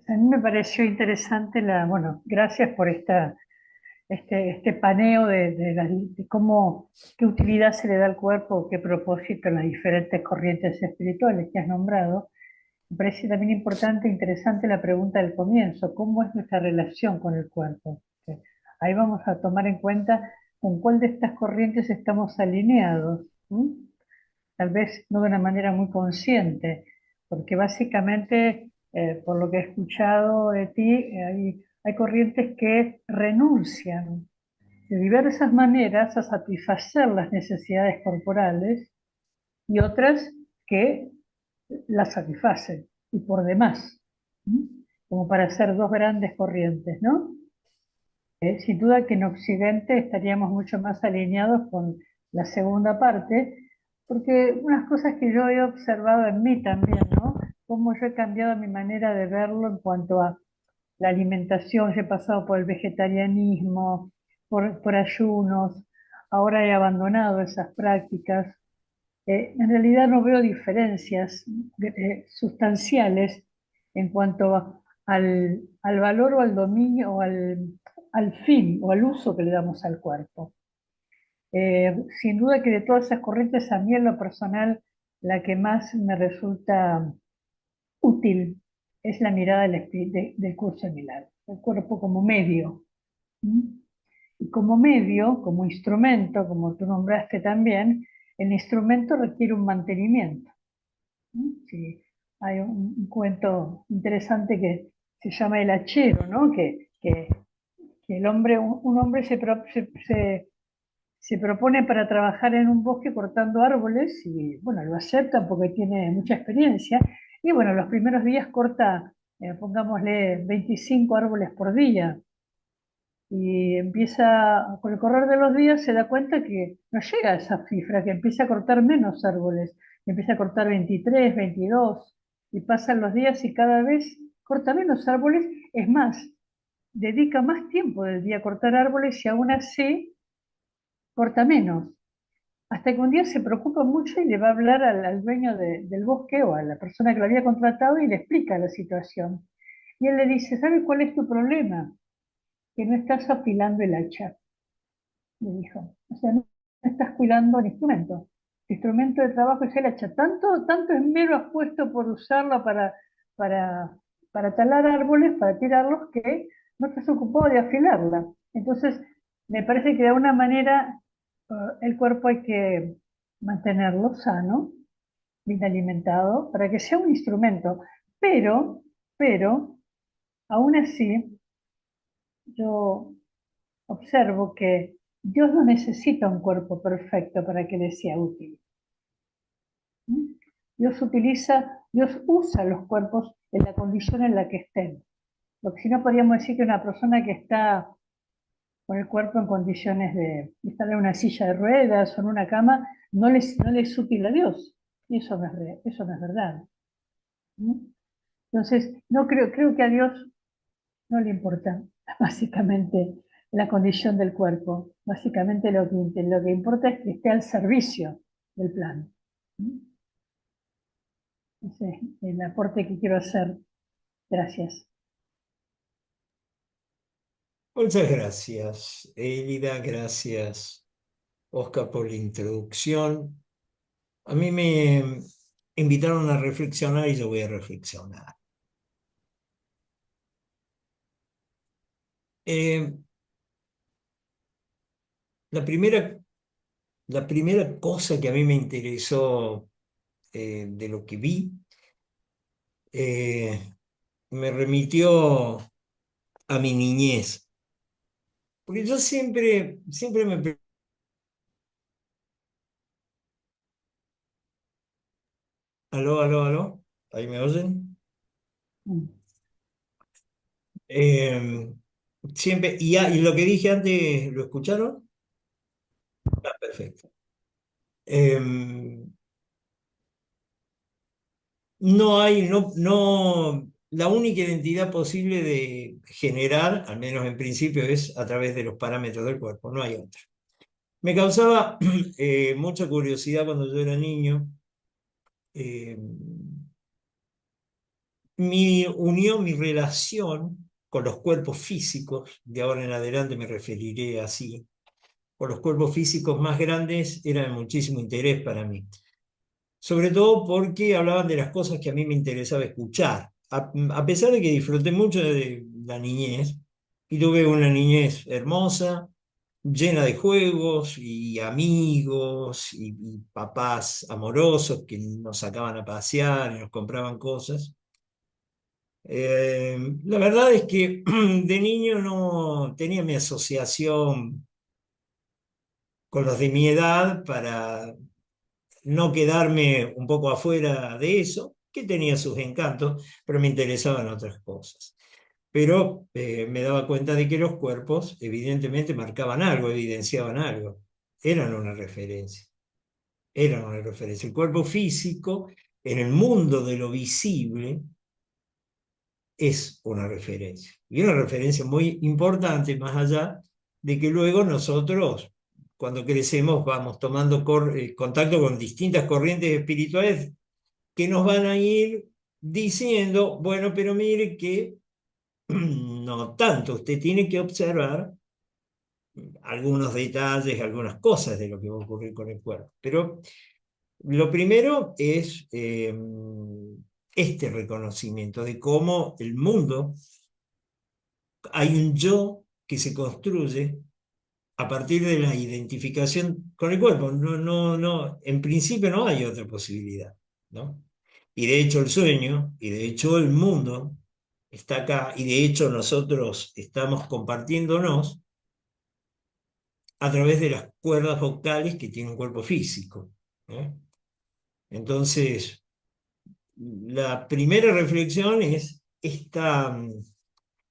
A mí me pareció interesante bueno, gracias por este paneo de cómo, qué utilidad se le da al cuerpo, qué propósito en las diferentes corrientes espirituales que has nombrado. Me parece también importante e interesante la pregunta del comienzo, ¿cómo es nuestra relación con el cuerpo? Ahí vamos a tomar en cuenta con cuál de estas corrientes estamos alineados. Tal vez no de una manera muy consciente, porque básicamente, por lo que he escuchado de ti, hay corrientes que renuncian de diversas maneras a satisfacer las necesidades corporales y otras que las satisfacen y por demás, como para hacer dos grandes corrientes, ¿no? Sin duda que en Occidente estaríamos mucho más alineados con la segunda parte, porque unas cosas que yo he observado en mí también, ¿no? Cómo yo he cambiado mi manera de verlo en cuanto a la alimentación, yo he pasado por el vegetarianismo, por ayunos, ahora he abandonado esas prácticas. En realidad no veo diferencias sustanciales en cuanto al valor o al dominio o al fin o al uso que le damos al cuerpo. Sin duda que de todas esas corrientes, a mí en lo personal, la que más me resulta útil es la mirada del curso de milagros, el cuerpo como medio. Y como medio, como instrumento, como tú nombraste también, el instrumento requiere un mantenimiento. Sí, hay un cuento interesante que se llama El hachero, ¿no? Que el hombre, un hombre se propone para trabajar en un bosque cortando árboles y, bueno, lo aceptan porque tiene mucha experiencia. Y, bueno, los primeros días corta, pongámosle, 25 árboles por día. Y empieza, con el correr de los días, se da cuenta que no llega a esa cifra, que empieza a cortar menos árboles, que empieza a cortar 23, 22, y pasan los días y cada vez corta menos árboles. Es más, dedica más tiempo del día a cortar árboles y aún así corta menos. Hasta que un día se preocupa mucho y le va a hablar al dueño del bosque o a la persona que lo había contratado y le explica la situación. Y él le dice, ¿sabes cuál es tu problema? Que no estás afilando el hacha, le dijo. O sea, no estás cuidando el instrumento. El instrumento de trabajo es el hacha. Tanto esmero has puesto por usarla para, para talar árboles, para tirarlos, que no te has ocupado de afilarla. Entonces, me parece que de alguna manera el cuerpo hay que mantenerlo sano, bien alimentado, para que sea un instrumento. Pero, aún así, yo observo que Dios no necesita un cuerpo perfecto para que le sea útil. Dios usa los cuerpos en la condición en la que estén. Porque si no podríamos decir que una persona que está con el cuerpo en condiciones de estar en una silla de ruedas o en una cama, no le es útil a Dios. Y eso no es verdad. Entonces, no creo que a Dios no le importa básicamente la condición del cuerpo. Básicamente lo que importa es que esté al servicio del plan. Ese es el aporte que quiero hacer. Gracias. Muchas gracias, Elida, gracias, Oscar, por la introducción. A mí me invitaron a reflexionar y yo voy a reflexionar. Eh, la primera cosa que a mí me interesó de lo que vi me remitió a mi niñez. Porque yo siempre me... Aló, aló, aló, ¿ahí me oyen? Siempre, y lo que dije antes, ¿lo escucharon? Ah, perfecto. La única identidad posible de generar, al menos en principio, es a través de los parámetros del cuerpo, no hay otra. Me causaba mucha curiosidad cuando yo era niño, mi unión, mi relación con los cuerpos físicos, de ahora en adelante me referiré así, con los cuerpos físicos más grandes, era de muchísimo interés para mí. Sobre todo porque hablaban de las cosas que a mí me interesaba escuchar. A pesar de que disfruté mucho de la niñez, y tuve una niñez hermosa, llena de juegos y amigos y papás amorosos que nos sacaban a pasear y nos compraban cosas. La verdad es que de niño no tenía mi asociación con los de mi edad para no quedarme un poco afuera de eso, que tenía sus encantos, pero me interesaban otras cosas. Pero me daba cuenta de que los cuerpos evidentemente marcaban algo, evidenciaban algo, eran una referencia, eran una referencia. El cuerpo físico en el mundo de lo visible es una referencia, y una referencia muy importante, más allá de que luego nosotros, cuando crecemos, vamos tomando contacto con distintas corrientes espirituales que nos van a ir diciendo, bueno, pero mire que no tanto, usted tiene que observar algunos detalles, algunas cosas de lo que va a ocurrir con el cuerpo. Pero lo primero es este reconocimiento de cómo el mundo, hay un yo que se construye a partir de la identificación con el cuerpo. En principio no hay otra posibilidad, ¿no? Y de hecho el sueño, y de hecho el mundo está acá, y de hecho nosotros estamos compartiéndonos a través de las cuerdas vocales que tiene un cuerpo físico, ¿eh? Entonces, la primera reflexión es esta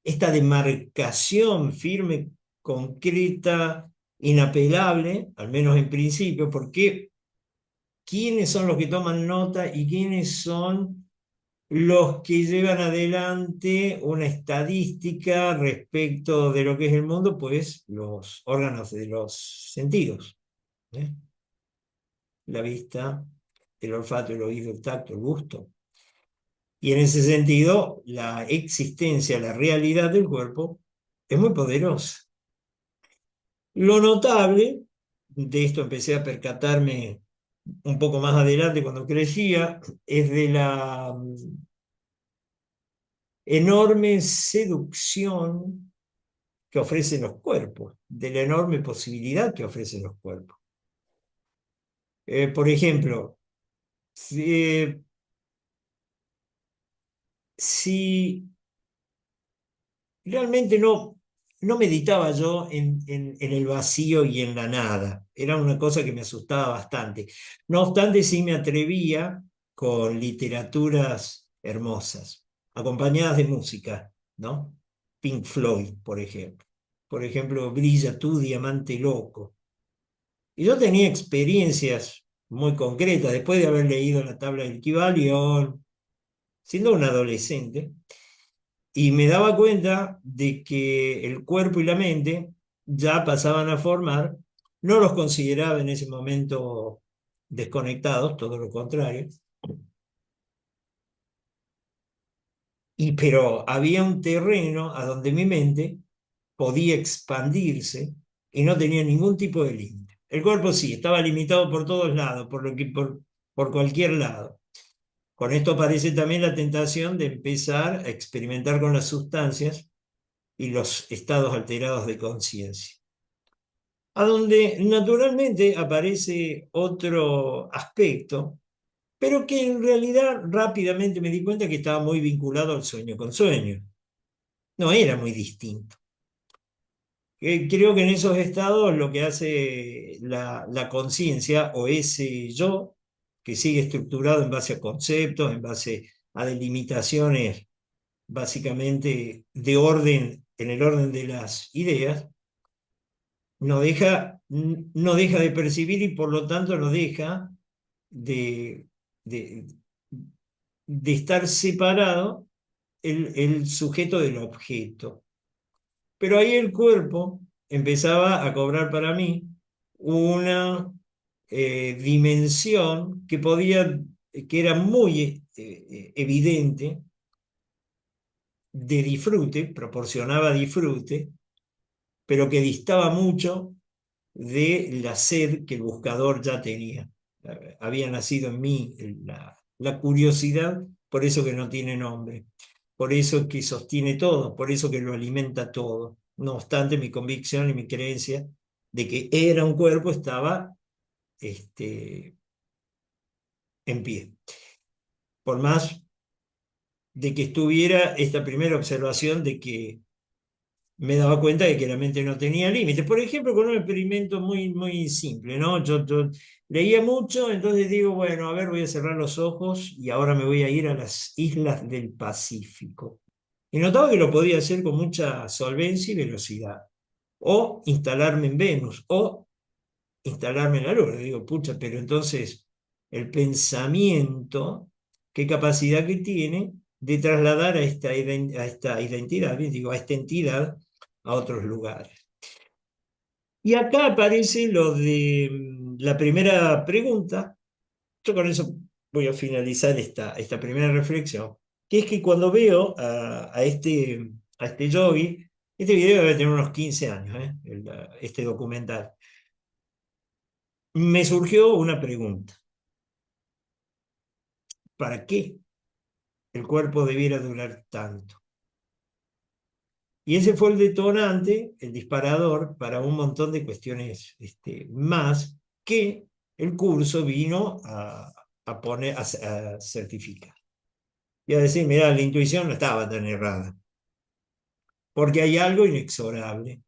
demarcación firme, concreta, inapelable, al menos en principio, porque quiénes son los que toman nota y quiénes son los que llevan adelante una estadística respecto de lo que es el mundo, pues los órganos de los sentidos, ¿eh? La vista, el olfato, el oído, el tacto, el gusto. Y en ese sentido, la existencia, la realidad del cuerpo es muy poderosa. Lo notable, de esto empecé a percatarme un poco más adelante cuando crecía, es de la enorme seducción que ofrecen los cuerpos, de la enorme posibilidad que ofrecen los cuerpos. Por ejemplo, si realmente no meditaba yo en el vacío y en la nada. Era una cosa que me asustaba bastante. No obstante, sí me atrevía con literaturas hermosas, acompañadas de música, ¿no? Pink Floyd, por ejemplo. Por ejemplo, Brilla tú, diamante loco. Y yo tenía experiencias muy concretas, después de haber leído la tabla del Kybalión, siendo un adolescente, y me daba cuenta de que el cuerpo y la mente ya pasaban a formar, no los consideraba en ese momento desconectados, todo lo contrario, pero había un terreno a donde mi mente podía expandirse y no tenía ningún tipo de límite. El cuerpo sí, estaba limitado por todos lados, por cualquier lado. Con esto aparece también la tentación de empezar a experimentar con las sustancias y los estados alterados de conciencia, a donde naturalmente aparece otro aspecto, pero que en realidad rápidamente me di cuenta que estaba muy vinculado al sueño con sueño. No era muy distinto. Creo que en esos estados lo que hace la conciencia o ese yo, que sigue estructurado en base a conceptos, en base a delimitaciones básicamente de orden, en el orden de las ideas, no deja de percibir y por lo tanto no deja de, de, de estar separado el sujeto del objeto. Pero ahí el cuerpo empezaba a cobrar para mí una dimensión que era muy evidente de disfrute, proporcionaba disfrute, pero que distaba mucho de la sed que el buscador ya tenía. Había nacido en mí la curiosidad, por eso que no tiene nombre, por eso que sostiene todo, por eso que lo alimenta todo. No obstante, mi convicción y mi creencia de que era un cuerpo estaba en pie. Por más de que estuviera esta primera observación de que me daba cuenta de que la mente no tenía límites. Por ejemplo, con un experimento muy simple, ¿no? Yo leía mucho, entonces digo, bueno, a ver, voy a cerrar los ojos y ahora me voy a ir a las islas del Pacífico. Y notaba que lo podía hacer con mucha solvencia y velocidad. O instalarme en Venus, o instalarme en la Luna. Digo, pucha, pero entonces el pensamiento, qué capacidad que tiene de trasladar a esta identidad, bien digo, a esta entidad, a otros lugares. Y acá aparece lo de la primera pregunta. Yo con eso voy a finalizar esta primera reflexión, que es que cuando veo a este yogi, este video debe tener unos 15 años, este documental, me surgió una pregunta. ¿Para qué el cuerpo debiera durar tanto? Y ese fue el detonante, el disparador para un montón de cuestiones más que el curso vino a certificar. Y a decir, mira, la intuición no estaba tan errada, porque hay algo inexorable,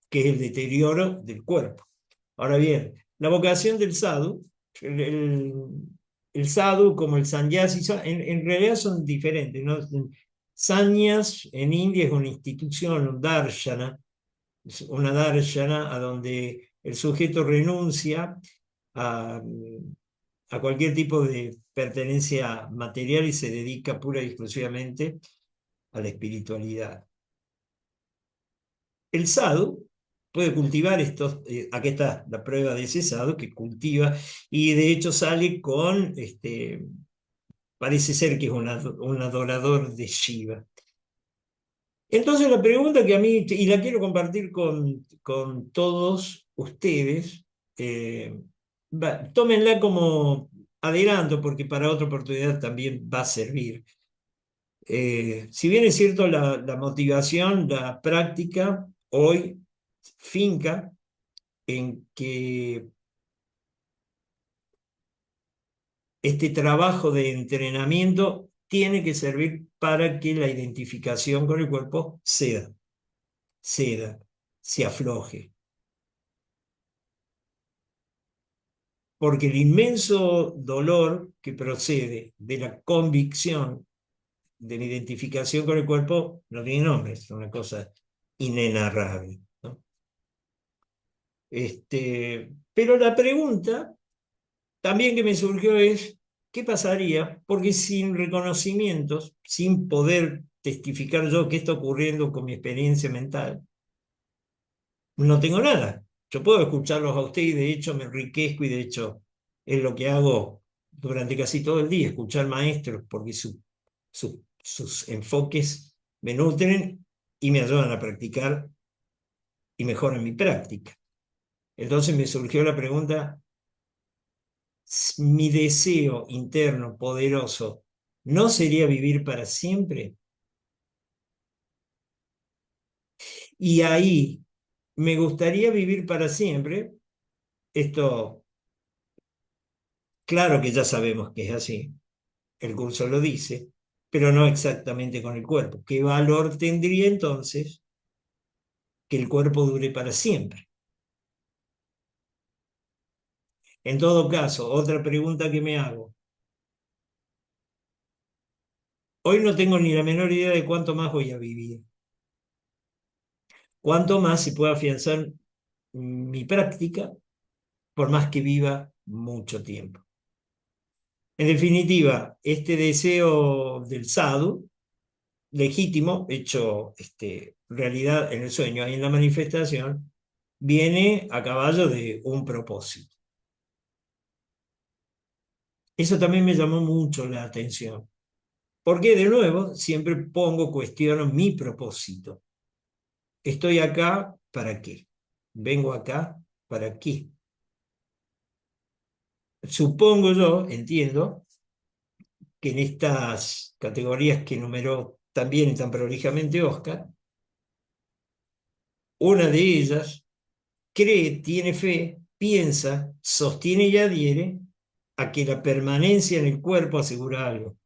que es el deterioro del cuerpo. Ahora bien, la vocación del sadhu, el sadhu como el sannyasi, en realidad son diferentes, ¿no? Sannyas en India es una institución, un darshana, una darshana a donde el sujeto renuncia a, a cualquier tipo de pertenencia material y se dedica pura y exclusivamente a la espiritualidad. El sadhu puede cultivar estos, aquí está la prueba de ese sadhu que cultiva, y de hecho sale con, parece ser que es un adorador de Shiva. Entonces la pregunta que a mí, y la quiero compartir con todos ustedes, tómenla como adelanto, porque para otra oportunidad también va a servir. Si bien es cierto la motivación, la práctica, hoy finca en que este trabajo de entrenamiento tiene que servir para que la identificación con el cuerpo ceda, se afloje. Porque el inmenso dolor que procede de la convicción de la identificación con el cuerpo no tiene nombre, es una cosa inenarrable, ¿no? Pero la pregunta también que me surgió es, ¿qué pasaría? Porque sin reconocimientos, sin poder testificar yo qué está ocurriendo con mi experiencia mental, no tengo nada. Yo puedo escucharlos a ustedes y de hecho me enriquezco y de hecho es lo que hago durante casi todo el día, escuchar maestros porque sus enfoques me nutren y me ayudan a practicar y mejoran mi práctica. Entonces me surgió la pregunta, ¿mi deseo interno poderoso no sería vivir para siempre? Y ahí me gustaría vivir para siempre. Esto, claro que ya sabemos que es así, el curso lo dice, pero no exactamente con el cuerpo. ¿Qué valor tendría entonces que el cuerpo dure para siempre? En todo caso, otra pregunta que me hago. Hoy no tengo ni la menor idea de cuánto más voy a vivir. Cuánto más se puede afianzar mi práctica por más que viva mucho tiempo. En definitiva, este deseo del sadhu, legítimo, hecho realidad en el sueño y en la manifestación, viene a caballo de un propósito. Eso también me llamó mucho la atención. Porque de nuevo, siempre cuestiono mi propósito. Estoy acá, ¿para qué? Vengo acá, ¿para qué? Supongo yo, entiendo, que en estas categorías que enumeró también tan prolijamente Oscar, una de ellas cree, tiene fe, piensa, sostiene y adhiere a que la permanencia en el cuerpo asegura algo.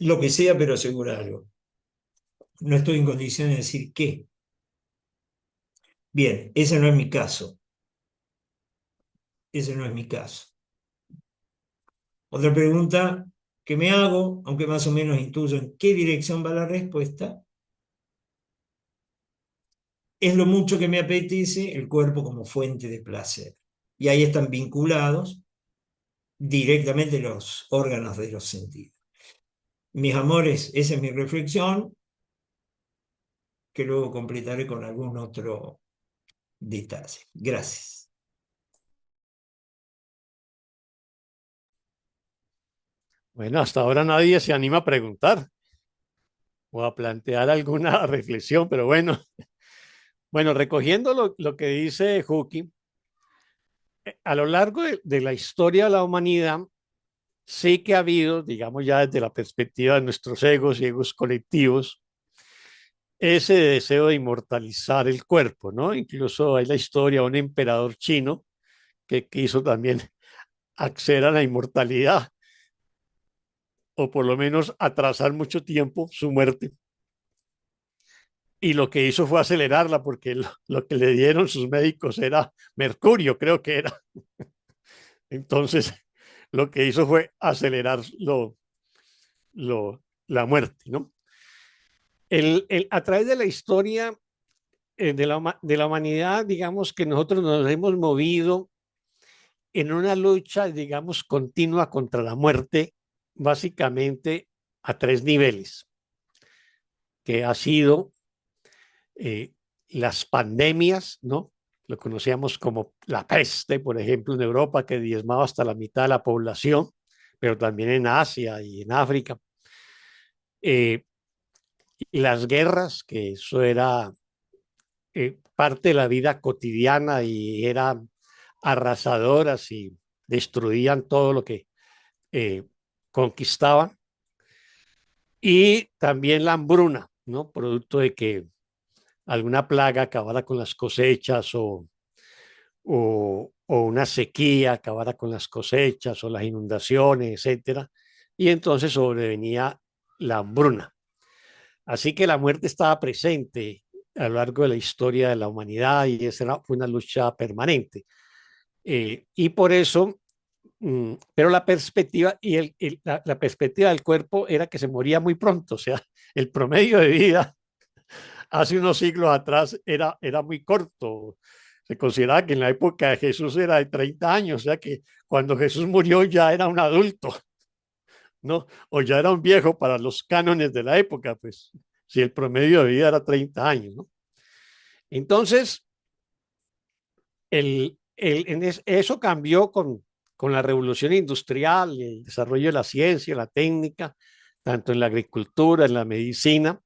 Lo que sea, pero asegura algo. No estoy en condiciones de decir qué. Bien, ese no es mi caso. Ese no es mi caso. Otra pregunta que me hago, aunque más o menos intuyo en qué dirección va la respuesta, es lo mucho que me apetece el cuerpo como fuente de placer. Y ahí están vinculados directamente los órganos de los sentidos. Mis amores, esa es mi reflexión, que luego completaré con algún otro detalle. Gracias. Bueno, hasta ahora nadie se anima a preguntar o a plantear alguna reflexión, pero bueno, bueno, recogiendo lo que dice Juki, a lo largo de la historia de la humanidad, sí que ha habido, digamos ya desde la perspectiva de nuestros egos y egos colectivos, ese deseo de inmortalizar el cuerpo, ¿no? Incluso hay la historia de un emperador chino que quiso también acceder a la inmortalidad o por lo menos atrasar mucho tiempo su muerte. Y lo que hizo fue acelerarla porque lo que le dieron sus médicos era mercurio, creo que era. Entonces, lo que hizo fue acelerar la muerte, ¿no? A través de la historia de la humanidad, digamos que nosotros nos hemos movido en una lucha, digamos, continua contra la muerte, básicamente a tres niveles, que ha sido las pandemias, ¿no? Lo conocíamos como la peste, por ejemplo, en Europa, que diezmaba hasta la mitad de la población, pero también en Asia y en África. Y las guerras, que eso era parte de la vida cotidiana y eran arrasadoras y destruían todo lo que conquistaban. Y también la hambruna, ¿no? Producto de que alguna plaga acabara con las cosechas o una sequía acabara con las cosechas o las inundaciones, etcétera. Y entonces sobrevenía la hambruna. Así que la muerte estaba presente a lo largo de la historia de la humanidad y esa fue una lucha permanente. Y por eso, pero la perspectiva la perspectiva del cuerpo era que se moría muy pronto, o sea, el promedio de vida hace unos siglos atrás era muy corto. Se consideraba que en la época de Jesús era de 30 años, o sea que cuando Jesús murió ya era un adulto, ¿no? O ya era un viejo para los cánones de la época, pues, si el promedio de vida era 30 años, ¿no? Entonces, eso cambió con la revolución industrial, el desarrollo de la ciencia, la técnica, tanto en la agricultura, en la medicina,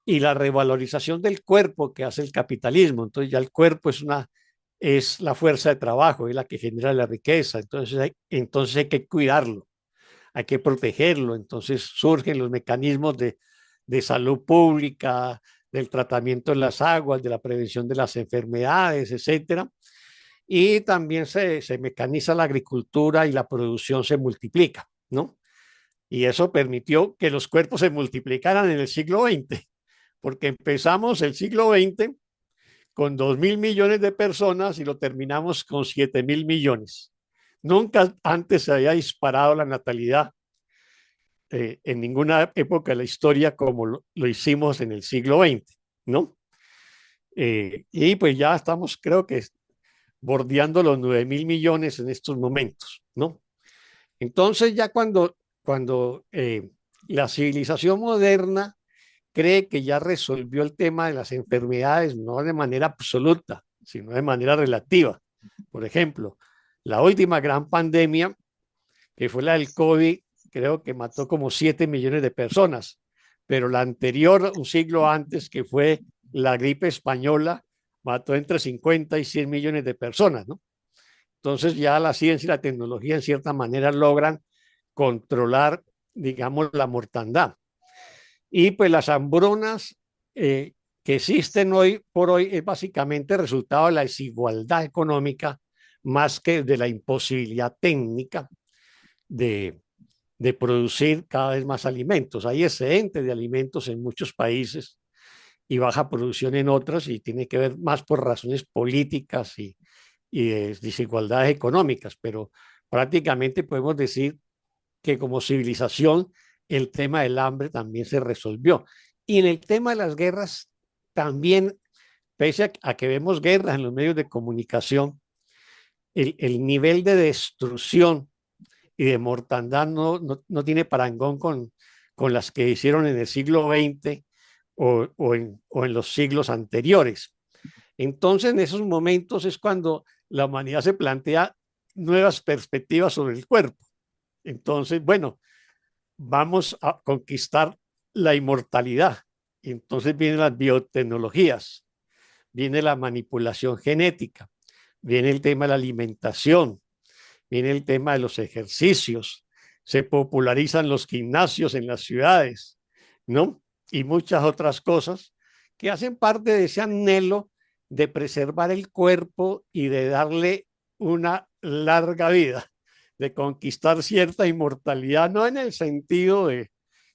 y la revalorización del cuerpo que hace el capitalismo. Entonces ya el cuerpo es la fuerza de trabajo, es la que genera la riqueza. Entonces hay que cuidarlo, hay que protegerlo. Entonces surgen los mecanismos de salud pública, del tratamiento de las aguas, de la prevención de las enfermedades, etcétera. Y también se mecaniza la agricultura y la producción se multiplica, ¿no? Y eso permitió que los cuerpos se multiplicaran en el siglo XX, porque empezamos el siglo XX con 2.000 millones de personas y lo terminamos con 7.000 millones. Nunca antes se había disparado la natalidad en ninguna época de la historia como lo hicimos en el siglo XX, ¿no? Y pues ya estamos, creo que bordeando los 9.000 millones en estos momentos, ¿no? Entonces ya cuando la civilización moderna cree que ya resolvió el tema de las enfermedades, no de manera absoluta, sino de manera relativa. Por ejemplo, la última gran pandemia, que fue la del COVID, creo que mató como 7 millones de personas, pero la anterior, un siglo antes, que fue la gripe española, mató entre 50 y 100 millones de personas, ¿no? Entonces ya la ciencia y la tecnología en cierta manera logran controlar, digamos, la mortandad. Y pues las hambrunas que existen hoy por hoy es básicamente resultado de la desigualdad económica más que de la imposibilidad técnica de producir cada vez más alimentos. Hay excedente de alimentos en muchos países y baja producción en otros, y tiene que ver más por razones políticas y de desigualdades económicas, pero prácticamente podemos decir que como civilización el tema del hambre también se resolvió. Y en el tema de las guerras también, pese a que vemos guerras en los medios de comunicación, el nivel de destrucción y de mortandad no tiene parangón con las que hicieron en el siglo XX o en los siglos anteriores. Entonces, en esos momentos es cuando la humanidad se plantea nuevas perspectivas sobre el cuerpo. Entonces, bueno, vamos a conquistar la inmortalidad. Y entonces vienen las biotecnologías, viene la manipulación genética, viene el tema de la alimentación, viene el tema de los ejercicios, se popularizan los gimnasios en las ciudades, ¿no? Y muchas otras cosas que hacen parte de ese anhelo de preservar el cuerpo y de darle una larga vida, de conquistar cierta inmortalidad, no en el sentido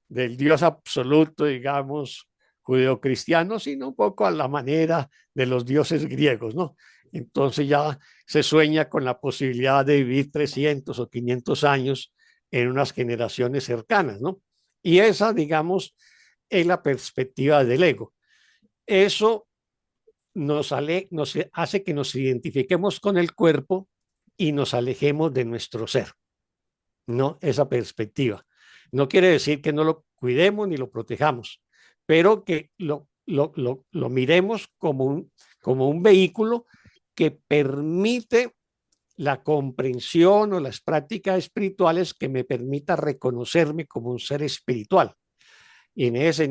del Dios absoluto, digamos, judeocristiano, sino un poco a la manera de los dioses griegos, ¿no? Entonces ya se sueña con la posibilidad de vivir 300 o 500 años en unas generaciones cercanas, ¿no? Y esa, digamos, es la perspectiva del ego. Eso nos hace que nos identifiquemos con el cuerpo y nos alejemos de nuestro ser, ¿no? Esa perspectiva. No quiere decir que no lo cuidemos ni lo protejamos, pero que lo miremos como un vehículo que permite la comprensión o las prácticas espirituales que me permita reconocerme como un ser espiritual. Y en ese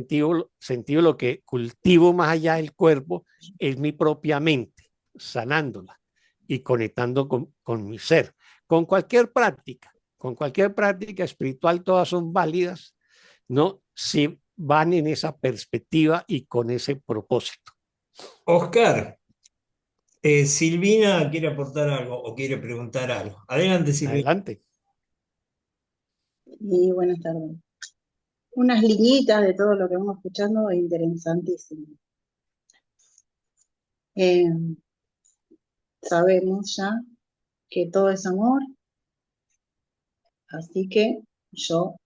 sentido lo que cultivo más allá del cuerpo es mi propia mente, sanándola y conectando con mi ser. Con cualquier práctica espiritual, todas son válidas, ¿no? Si van en esa perspectiva y con ese propósito. Oscar, Silvina quiere aportar algo o quiere preguntar algo. Adelante, Silvina. Adelante. Y buenas tardes. Unas liñitas de todo lo que vamos escuchando, interesantísimo. Sabemos ya que todo es amor, así que yo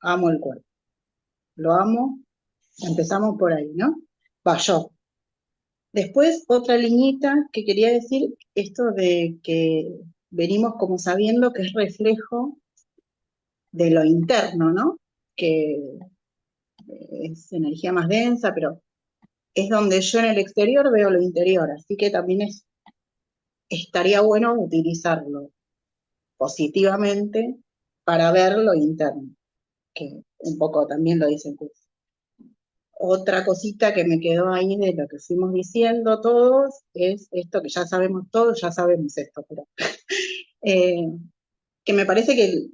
amo el cuerpo. Lo amo, empezamos por ahí, ¿no? Yo. Después, otra liñita que quería decir, esto de que venimos como sabiendo que es reflejo de lo interno, ¿no? Que es energía más densa, pero es donde yo en el exterior veo lo interior, así que también estaría bueno utilizarlo positivamente para ver lo interno, que un poco también lo dice el curso. Otra cosita que me quedó ahí de lo que fuimos diciendo todos es esto que ya sabemos todos, ya sabemos esto, pero que me parece que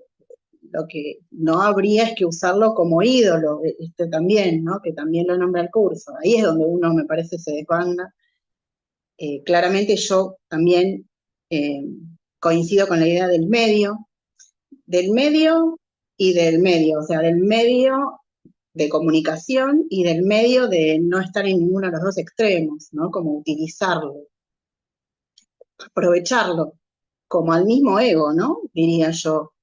lo que no habría es que usarlo como ídolo, también, ¿no? Que también lo nombra el curso. Ahí es donde uno, me parece, se desbanda. Claramente yo también coincido con la idea del medio y del medio, o sea, del medio de comunicación y del medio de no estar en ninguno de los dos extremos, ¿no? Como utilizarlo, aprovecharlo, como al mismo ego, ¿no? Diría yo.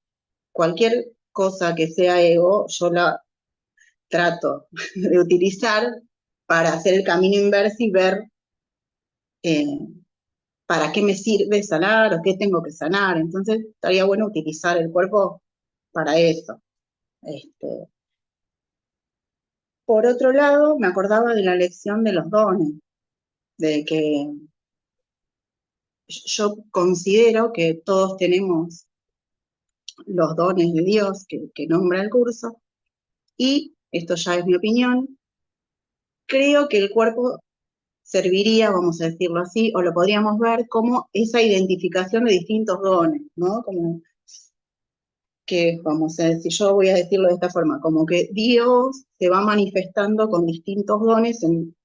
Cualquier cosa que sea ego, yo la trato de utilizar para hacer el camino inverso y ver para qué me sirve sanar o qué tengo que sanar. Entonces, estaría bueno utilizar el cuerpo para eso. Por otro lado, me acordaba de la lección de los dones, de que yo considero que todos tenemos los dones de Dios que nombra el curso, y esto ya es mi opinión, creo que el cuerpo serviría, vamos a decirlo así, o lo podríamos ver como esa identificación de distintos dones, ¿no? Como que, vamos a decir, yo voy a decirlo de esta forma, como que Dios se va manifestando con distintos dones en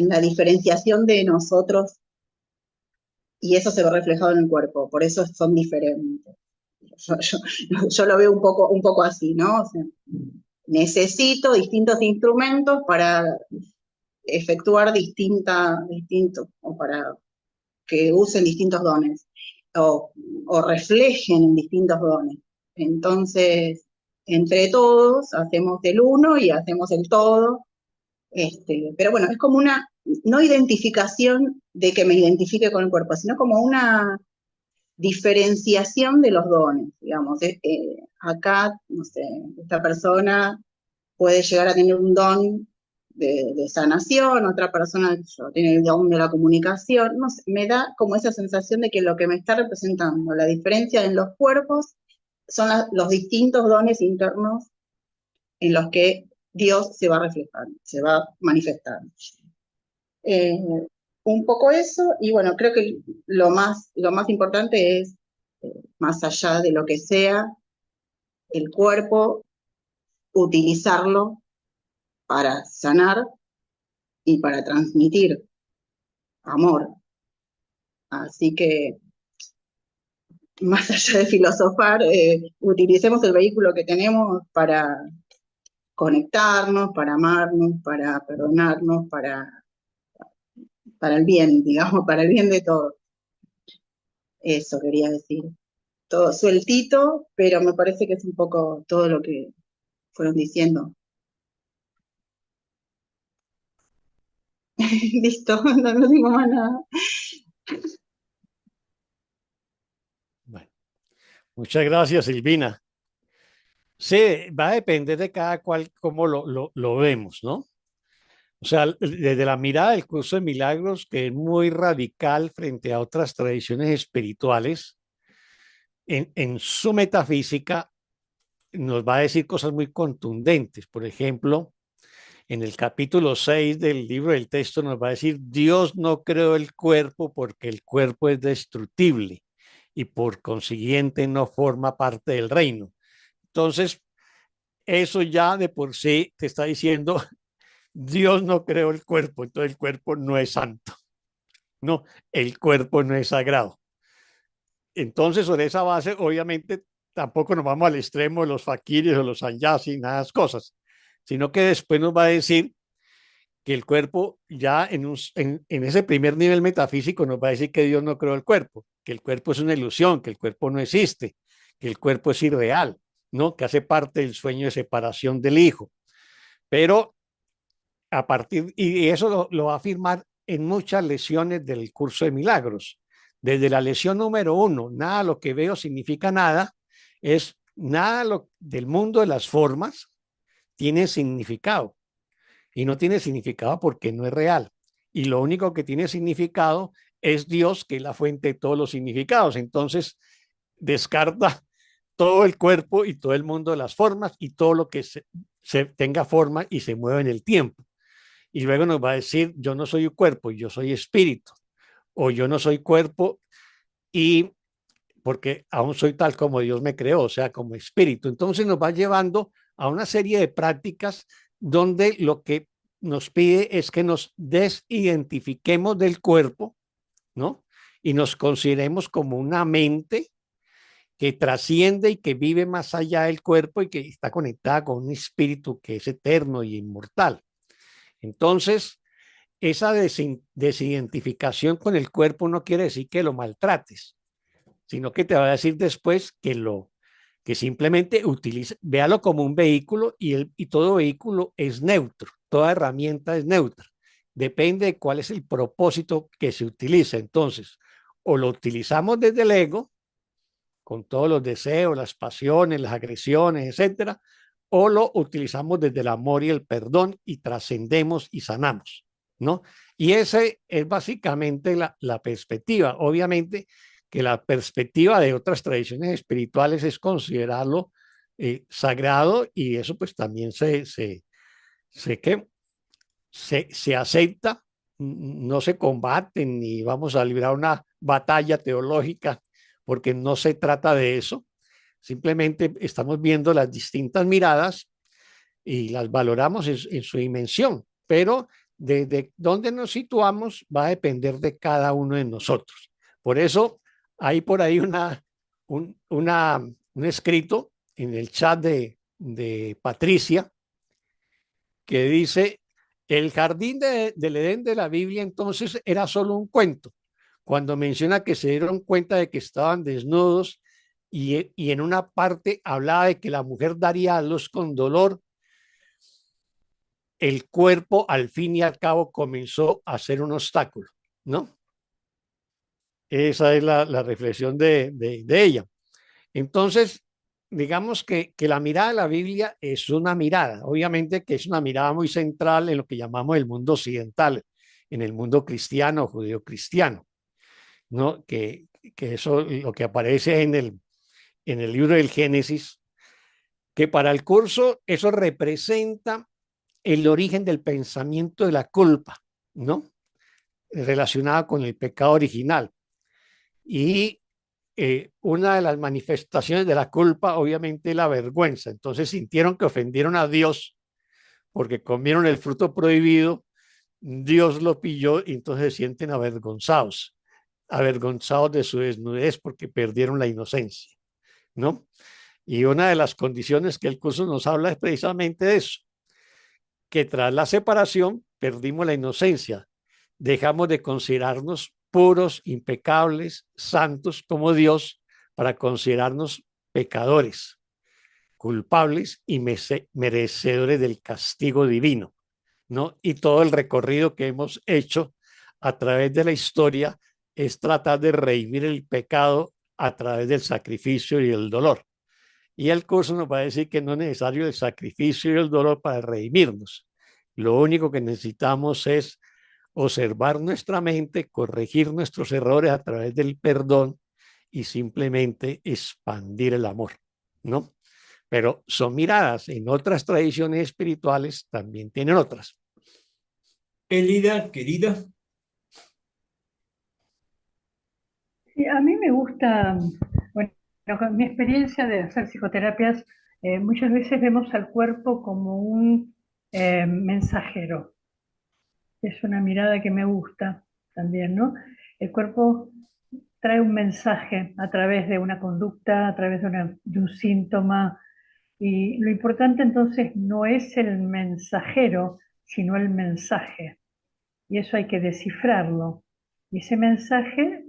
la diferenciación de nosotros, y eso se ve reflejado en el cuerpo, por eso son diferentes. Yo lo veo un poco así, ¿no? O sea, necesito distintos instrumentos para efectuar o para que usen distintos dones, o reflejen en distintos dones. Entonces, entre todos hacemos el uno y hacemos el todo. Pero bueno, es como una, no identificación de que me identifique con el cuerpo, sino como una diferenciación de los dones, digamos. Acá, no sé, esta persona puede llegar a tener un don de sanación, otra persona tiene el don de la comunicación, no sé, me da como esa sensación de que lo que me está representando, la diferencia en los cuerpos, son los distintos dones internos en los que Dios se va reflejando, se va manifestando. Un poco eso, y bueno, creo que lo más importante es, más allá de lo que sea el cuerpo, utilizarlo para sanar y para transmitir amor. Así que, más allá de filosofar, utilicemos el vehículo que tenemos para conectarnos, para amarnos, para perdonarnos, para el bien, digamos, para el bien de todos. Eso quería decir. Todo sueltito, pero me parece que es un poco todo lo que fueron diciendo. Listo, no digo más nada. Bueno, muchas gracias, Silvina. Sí, va a depender de cada cual cómo lo vemos, ¿no? O sea, desde la mirada del curso de milagros, que es muy radical frente a otras tradiciones espirituales, en su metafísica nos va a decir cosas muy contundentes. Por ejemplo, en el capítulo 6 del libro del texto nos va a decir, Dios no creó el cuerpo porque el cuerpo es destructible y por consiguiente no forma parte del reino. Entonces, eso ya de por sí te está diciendo, Dios no creó el cuerpo, entonces el cuerpo no es santo. No, el cuerpo no es sagrado. Entonces, sobre esa base, obviamente, tampoco nos vamos al extremo de los faquires o los sanyasi, nada de esas cosas, sino que después nos va a decir que el cuerpo ya en ese primer nivel metafísico nos va a decir que Dios no creó el cuerpo, que el cuerpo es una ilusión, que el cuerpo no existe, que el cuerpo es irreal, ¿no? Que hace parte del sueño de separación del hijo. Pero a partir, y eso lo va a afirmar en muchas lecciones del curso de milagros. Desde la lección número 1, nada lo que veo significa nada, es nada del mundo de las formas tiene significado. Y no tiene significado porque no es real. Y lo único que tiene significado es Dios, que es la fuente de todos los significados. Entonces, descarta todo el cuerpo y todo el mundo de las formas y todo lo que se tenga forma y se mueve en el tiempo. Y luego nos va a decir, yo no soy un cuerpo, yo soy espíritu. O yo no soy cuerpo y porque aún soy tal como Dios me creó, o sea, como espíritu. Entonces nos va llevando a una serie de prácticas donde lo que nos pide es que nos desidentifiquemos del cuerpo, ¿no? Y nos consideremos como una mente que trasciende y que vive más allá del cuerpo y que está conectada con un espíritu que es eterno y inmortal. Entonces, esa desidentificación con el cuerpo no quiere decir que lo maltrates, sino que te va a decir después que simplemente véalo como un vehículo y todo vehículo es neutro, toda herramienta es neutra. Depende de cuál es el propósito que se utiliza. Entonces, o lo utilizamos desde el ego, con todos los deseos, las pasiones, las agresiones, etcétera, o lo utilizamos desde el amor y el perdón y trascendemos y sanamos, ¿no? Y ese es básicamente la perspectiva. Obviamente, que la perspectiva de otras tradiciones espirituales es considerarlo sagrado, y eso pues también se acepta, no se combaten ni vamos a librar una batalla teológica, porque no se trata de eso. Simplemente estamos viendo las distintas miradas y las valoramos en su dimensión, pero desde dónde nos situamos va a depender de cada uno de nosotros. Por eso hay por ahí un escrito en el chat de Patricia que dice: el jardín del Edén de la Biblia entonces era solo un cuento, cuando menciona que se dieron cuenta de que estaban desnudos, y en una parte hablaba de que la mujer daría a luz con dolor. El cuerpo al fin y al cabo comenzó a ser un obstáculo, ¿no? Esa es la reflexión de ella. Entonces, digamos que la mirada de la Biblia es una mirada, obviamente que es una mirada muy central en lo que llamamos el mundo occidental, en el mundo cristiano, judío-cristiano, ¿no? Que eso, lo que aparece en el libro del Génesis, que para el curso eso representa el origen del pensamiento de la culpa, ¿no? Relacionada con el pecado original. Y una de las manifestaciones de la culpa, obviamente, es la vergüenza. Entonces sintieron que ofendieron a Dios porque comieron el fruto prohibido, Dios lo pilló y entonces se sienten avergonzados de su desnudez porque perdieron la inocencia, ¿no? Y una de las condiciones que el curso nos habla es precisamente de eso, que tras la separación perdimos la inocencia, dejamos de considerarnos puros, impecables, santos como Dios, para considerarnos pecadores, culpables y merecedores del castigo divino, ¿no? Y todo el recorrido que hemos hecho a través de la historia es tratar de redimir el pecado a través del sacrificio y el dolor. Y el curso nos va a decir que no es necesario el sacrificio y el dolor para redimirnos. Lo único que necesitamos es observar nuestra mente, corregir nuestros errores a través del perdón y simplemente expandir el amor, ¿no? Pero son miradas. En otras tradiciones espirituales también tienen otras. Elida, querida. Sí, a mí me gusta, bueno, con mi experiencia de hacer psicoterapias, muchas veces vemos al cuerpo como un mensajero. Es una mirada que me gusta también, ¿no? El cuerpo trae un mensaje a través de una conducta, a través de un síntoma, y lo importante entonces no es el mensajero, sino el mensaje. Y eso hay que descifrarlo. Y ese mensaje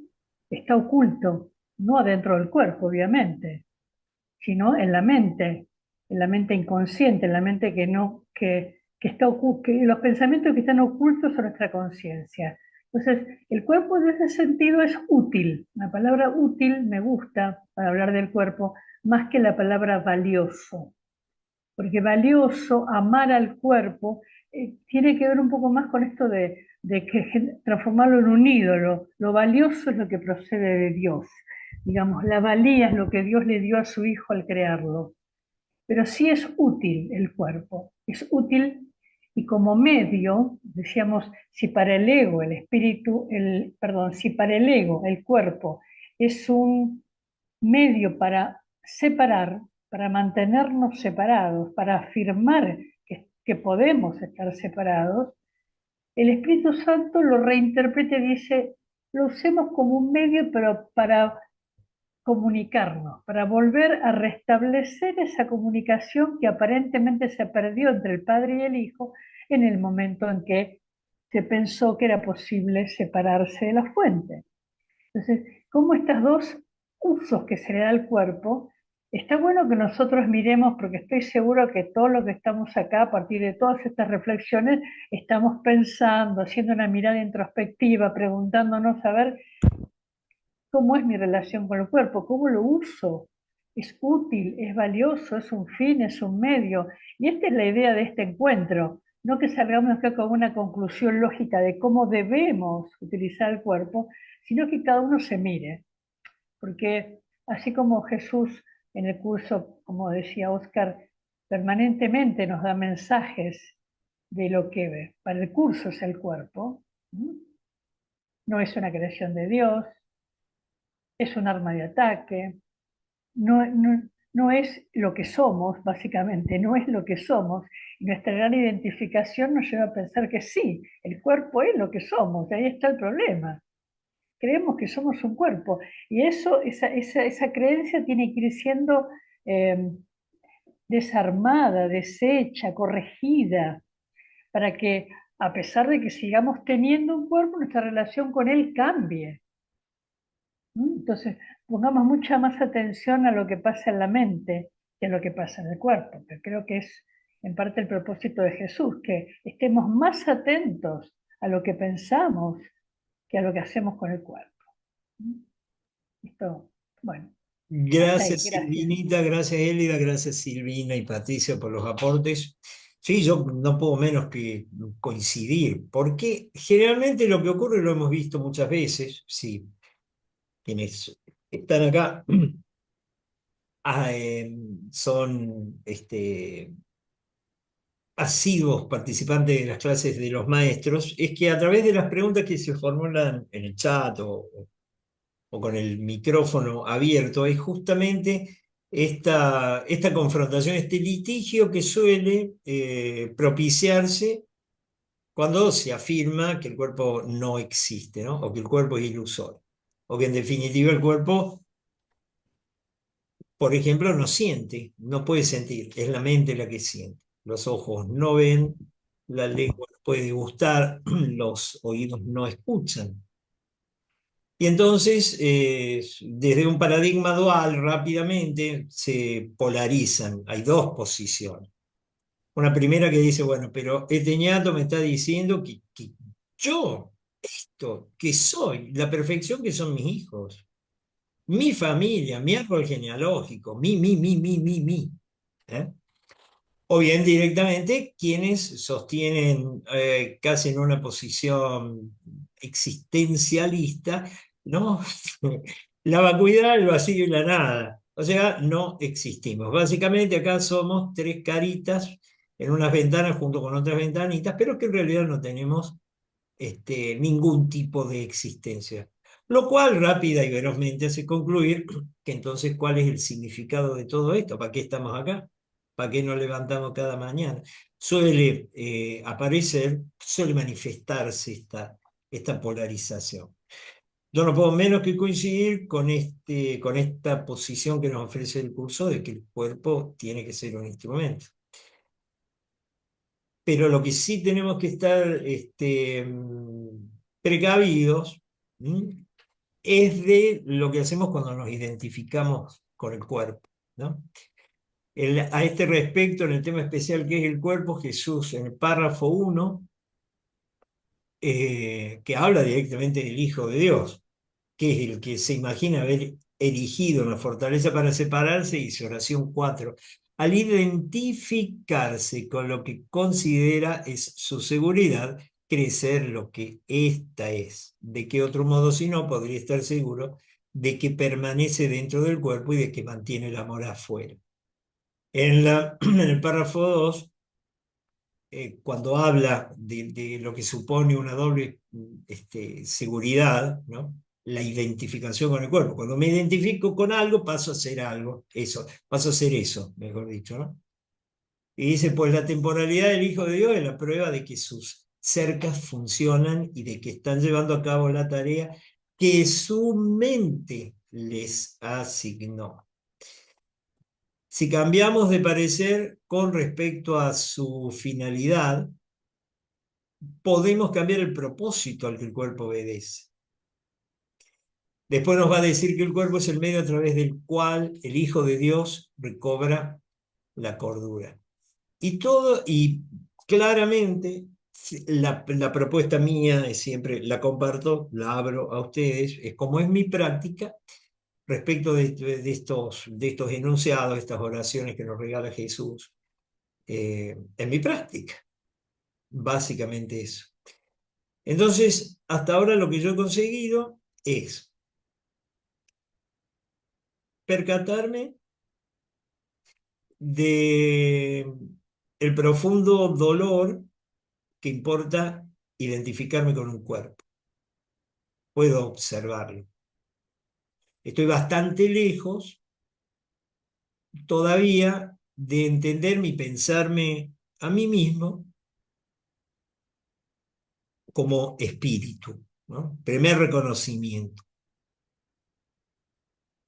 está oculto, no adentro del cuerpo, obviamente, sino en la mente inconsciente, en la mente que está que los pensamientos que están ocultos son nuestra conciencia. Entonces, el cuerpo en ese sentido es útil. La palabra útil me gusta para hablar del cuerpo más que la palabra valioso. Porque valioso, amar al cuerpo, tiene que ver un poco más con esto de transformarlo en un ídolo. Lo valioso es lo que procede de Dios. Digamos, la valía es lo que Dios le dio a su hijo al crearlo. Pero sí es útil el cuerpo, es útil, y como medio, decíamos, si para el ego, si para el ego, el cuerpo, es un medio para separar, para mantenernos separados, para afirmar que podemos estar separados, el Espíritu Santo lo reinterpreta y dice, lo usemos como un medio, pero para comunicarnos, para volver a restablecer esa comunicación que aparentemente se perdió entre el Padre y el Hijo en el momento en que se pensó que era posible separarse de la fuente. Entonces, como estos dos usos que se le da al cuerpo, está bueno que nosotros miremos, porque estoy seguro que todos los que estamos acá, a partir de todas estas reflexiones, estamos pensando, haciendo una mirada introspectiva, preguntándonos a ver cómo es mi relación con el cuerpo, cómo lo uso. Es útil, es valioso, es un fin, es un medio. Y esta es la idea de este encuentro. No que salgamos acá con una conclusión lógica de cómo debemos utilizar el cuerpo, sino que cada uno se mire. porque así como Jesús en el curso, como decía Oscar, permanentemente nos da mensajes de lo que ve. Para el curso es el cuerpo, no es una creación de Dios, es un arma de ataque, no es lo que somos, básicamente, no es lo que somos. Y nuestra gran identificación nos lleva a pensar que sí, el cuerpo es lo que somos, y ahí está el problema. Creemos que somos un cuerpo, y esa creencia tiene que ir siendo desarmada, deshecha, corregida, para que a pesar de que sigamos teniendo un cuerpo, nuestra relación con él cambie. Entonces, pongamos mucha más atención a lo que pasa en la mente que a lo que pasa en el cuerpo, que creo que es en parte el propósito de Jesús, que estemos más atentos a lo que pensamos que a lo que hacemos con el cuerpo. Esto, bueno. Gracias, Gracias. Silvinita, gracias, Élida, gracias, Silvina y Patricia, por los aportes. Sí, yo no puedo menos que coincidir, porque generalmente lo que ocurre lo hemos visto muchas veces, sí, quienes están acá son asiduos participantes de las clases de los maestros, es que a través de las preguntas que se formulan en el chat o con el micrófono abierto, es justamente esta confrontación, este litigio que suele propiciarse cuando se afirma que el cuerpo no existe, ¿no? O que el cuerpo es ilusorio, o que en definitiva el cuerpo, por ejemplo, no siente, no puede sentir, es la mente la que siente. Los ojos no ven, la lengua no puede gustar, los oídos no escuchan. Y entonces, desde un paradigma dual, rápidamente se polarizan. Hay dos posiciones. Una primera que dice, bueno, pero este ñato me está diciendo que yo, esto, que soy, la perfección que son mis hijos, mi familia, mi árbol genealógico, mi. ¿Eh? O bien directamente quienes sostienen casi en una posición existencialista, ¿no? La vacuidad, el vacío y la nada. O sea, no existimos. Básicamente acá somos tres caritas en unas ventanas junto con otras ventanitas, pero que en realidad no tenemos ningún tipo de existencia. Lo cual rápida y velozmente hace concluir que entonces cuál es el significado de todo esto, ¿para qué estamos acá? ¿Para qué nos levantamos cada mañana? Suele aparecer, suele manifestarse esta polarización. Yo no puedo menos que coincidir con esta posición que nos ofrece el curso de que el cuerpo tiene que ser un instrumento. Pero lo que sí tenemos que estar precavidos es de lo que hacemos cuando nos identificamos con el cuerpo, ¿no? A este respecto, en el tema especial que es el cuerpo, Jesús, en el párrafo 1, que habla directamente del Hijo de Dios, que es el que se imagina haber erigido una fortaleza para separarse, y su oración 4, al identificarse con lo que considera es su seguridad, cree ser lo que ésta es. ¿De qué otro modo si no podría estar seguro de que permanece dentro del cuerpo y de que mantiene el amor afuera? En el párrafo 2, cuando habla de lo que supone una doble seguridad, ¿no? La identificación con el cuerpo. Cuando me identifico con algo, paso a ser algo, eso, paso a ser eso, mejor dicho, ¿no? Y dice, pues la temporalidad del Hijo de Dios es la prueba de que sus cercas funcionan y de que están llevando a cabo la tarea que su mente les asignó. Si cambiamos de parecer con respecto a su finalidad, podemos cambiar el propósito al que el cuerpo obedece. Después nos va a decir que el cuerpo es el medio a través del cual el Hijo de Dios recobra la cordura. Y claramente la propuesta mía es siempre, la comparto, la abro a ustedes, es como es mi práctica respecto de estos enunciados, estas oraciones que nos regala Jesús, en mi práctica. Básicamente eso. Entonces, hasta ahora lo que yo he conseguido es percatarme de el profundo dolor que importa identificarme con un cuerpo. Puedo observarlo. Estoy bastante lejos todavía de entenderme y pensarme a mí mismo como espíritu, ¿no? Primer reconocimiento.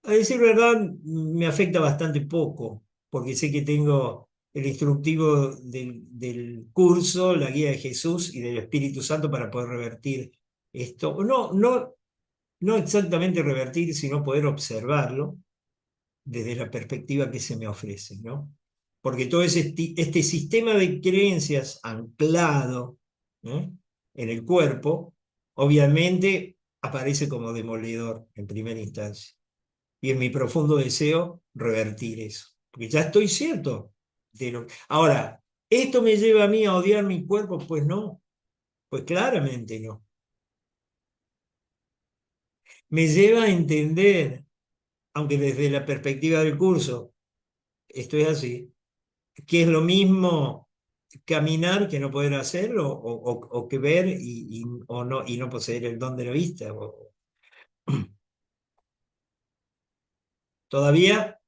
A decir verdad, me afecta bastante poco, porque sé que tengo el instructivo del curso, la guía de Jesús y del Espíritu Santo para poder revertir esto. No exactamente revertir, sino poder observarlo desde la perspectiva que se me ofrece, ¿no? Porque todo este sistema de creencias anclado, ¿no?, en el cuerpo, obviamente aparece como demoledor en primera instancia. Y es mi profundo deseo revertir eso. Porque ya estoy cierto de lo. Ahora, ¿esto me lleva a mí a odiar mi cuerpo? Pues no. Pues claramente no. Me lleva a entender, aunque desde la perspectiva del curso esto es así, que es lo mismo caminar que no poder hacerlo, o que ver y no poseer el don de la vista. Todavía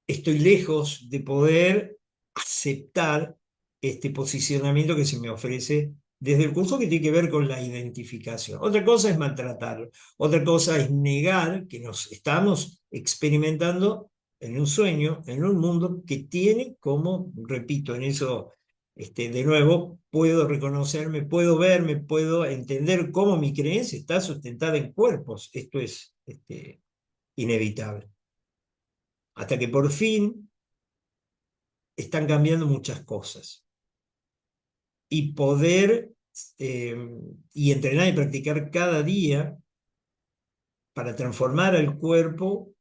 estoy lejos de poder aceptar este posicionamiento que se me ofrece desde el curso, que tiene que ver con la identificación. Otra cosa es maltratarlo, otra cosa es negar que nos estamos experimentando en un sueño, en un mundo que tiene como, repito, en eso, de nuevo, puedo reconocerme, puedo verme, puedo entender cómo mi creencia está sustentada en cuerpos. Esto es inevitable. Hasta que por fin están cambiando muchas cosas. Y poder y entrenar y practicar cada día para transformar al cuerpo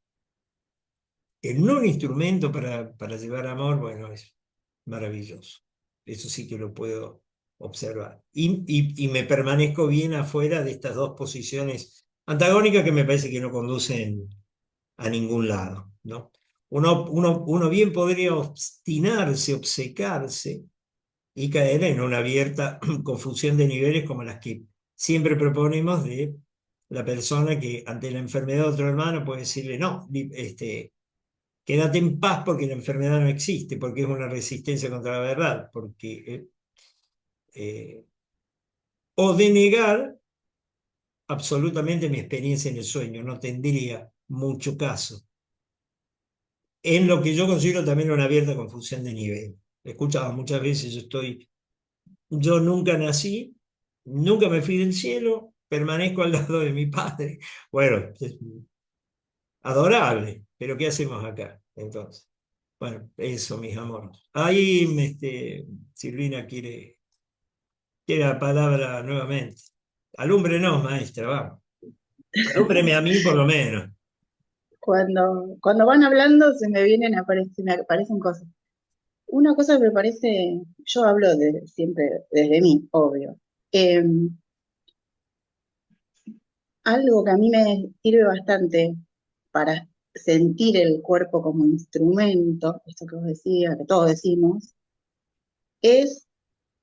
en un instrumento para llevar amor, bueno, es maravilloso. Eso sí que lo puedo observar. Y me permanezco bien afuera de estas dos posiciones antagónicas que me parece que no conducen a ningún lado, ¿no? Uno bien podría obstinarse, obcecarse y caer en una abierta confusión de niveles como las que siempre proponemos, de la persona que ante la enfermedad de otro hermano puede decirle, no, quédate en paz porque la enfermedad no existe, porque es una resistencia contra la verdad, o denegar absolutamente mi experiencia en el sueño. No tendría mucho caso, en lo que yo considero también una abierta confusión de nivel. He escuchado muchas veces, yo nunca nací, nunca me fui del cielo, permanezco al lado de mi padre. Bueno, es adorable, pero ¿qué hacemos acá entonces? Bueno, eso, mis amores. Ahí Silvina quiere la palabra nuevamente. Alúmbrenos, maestra, vamos. Alúmbreme a mí por lo menos. Cuando van hablando me aparecen cosas. Una cosa que me parece, yo hablo siempre desde mí, obvio. Algo que a mí me sirve bastante para sentir el cuerpo como instrumento, esto que vos decías, que todos decimos, es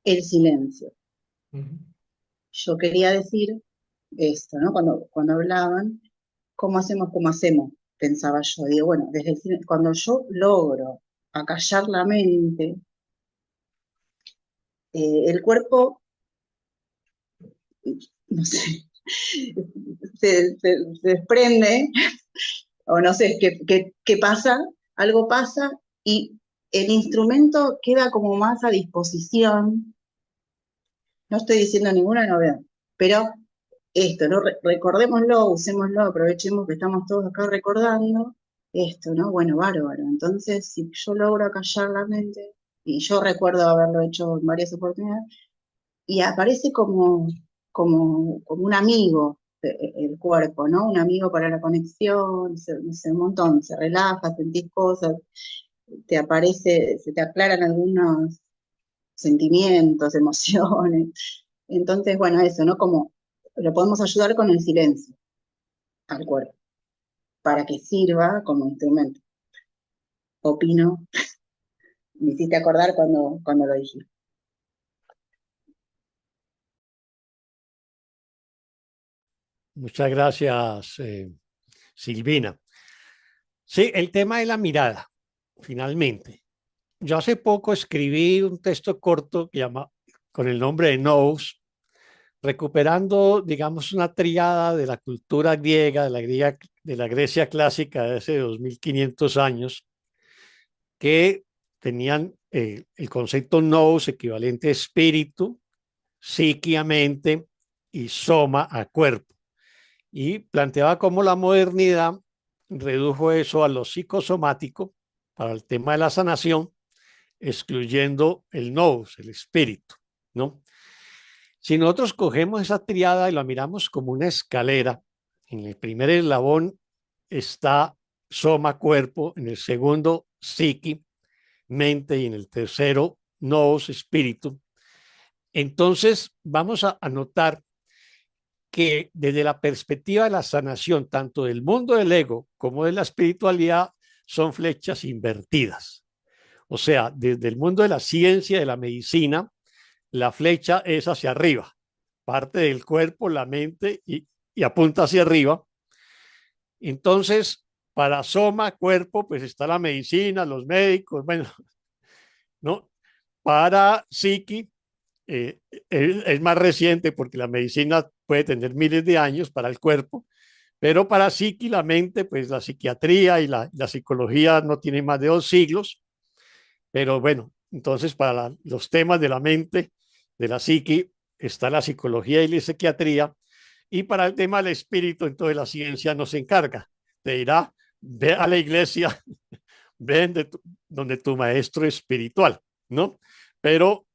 el silencio. Yo quería decir esto, ¿no? Cuando hablaban, ¿cómo hacemos? Pensaba yo. Digo, bueno, desde el silencio, cuando yo logro acallar la mente, el cuerpo, no sé, se desprende, o no sé qué pasa, algo pasa, y el instrumento queda como más a disposición. No estoy diciendo ninguna novedad, pero esto, ¿no? Recordémoslo, usémoslo, aprovechemos que estamos todos acá recordando esto, ¿no? Bueno, bárbaro. Entonces, si yo logro acallar la mente, y yo recuerdo haberlo hecho en varias oportunidades, y aparece como un amigo el cuerpo, ¿no? Un amigo para la conexión, no sé, un montón, se relaja, sentís cosas, se te aclaran algunos sentimientos, emociones. Entonces, bueno, eso, ¿no? Como lo podemos ayudar con el silencio al cuerpo. para que sirva como instrumento. Opino, me hiciste acordar cuando lo dijiste. Muchas gracias, Silvina. Sí, el tema de la mirada, finalmente. Yo hace poco escribí un texto corto que llama, con el nombre de Nous, recuperando, digamos, una tríada de la cultura griega, de la Grecia clásica de hace 2500 años, que tenían el concepto nous equivalente a espíritu, psique a mente y soma a cuerpo. Y planteaba cómo la modernidad redujo eso a lo psicosomático para el tema de la sanación, excluyendo el nous, el espíritu, ¿no? Si nosotros cogemos esa triada y la miramos como una escalera, en el primer eslabón está soma, cuerpo, en el segundo, psique, mente, y en el tercero, nous, espíritu. Entonces, vamos a notar que desde la perspectiva de la sanación, tanto del mundo del ego como de la espiritualidad, son flechas invertidas. O sea, desde el mundo de la ciencia, de la medicina, la flecha es hacia arriba, parte del cuerpo, la mente y apunta hacia arriba. Entonces, para soma, cuerpo, pues está la medicina, los médicos, bueno, ¿no? Para psiqui, es más reciente porque la medicina puede tener miles de años para el cuerpo, pero para psiqui, la mente, pues la psiquiatría y la psicología no tienen más de 2 siglos, pero bueno, entonces para los temas de la mente, de la psiqui, está la psicología y la psiquiatría, y para el tema del espíritu, entonces la ciencia no se encarga, te dirá, ve a la iglesia, ven donde tu maestro espiritual, ¿no? Pero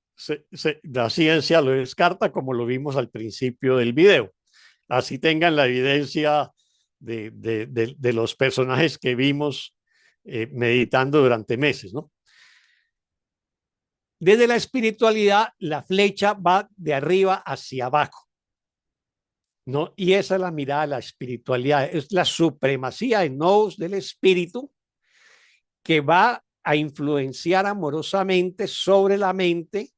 la ciencia lo descarta como lo vimos al principio del video. Así tengan la evidencia de los personajes que vimos meditando durante meses, ¿no? Desde la espiritualidad, la flecha va de arriba hacia abajo, ¿no? Y esa es la mirada de la espiritualidad, es la supremacía en nous del espíritu que va a influenciar amorosamente sobre la mente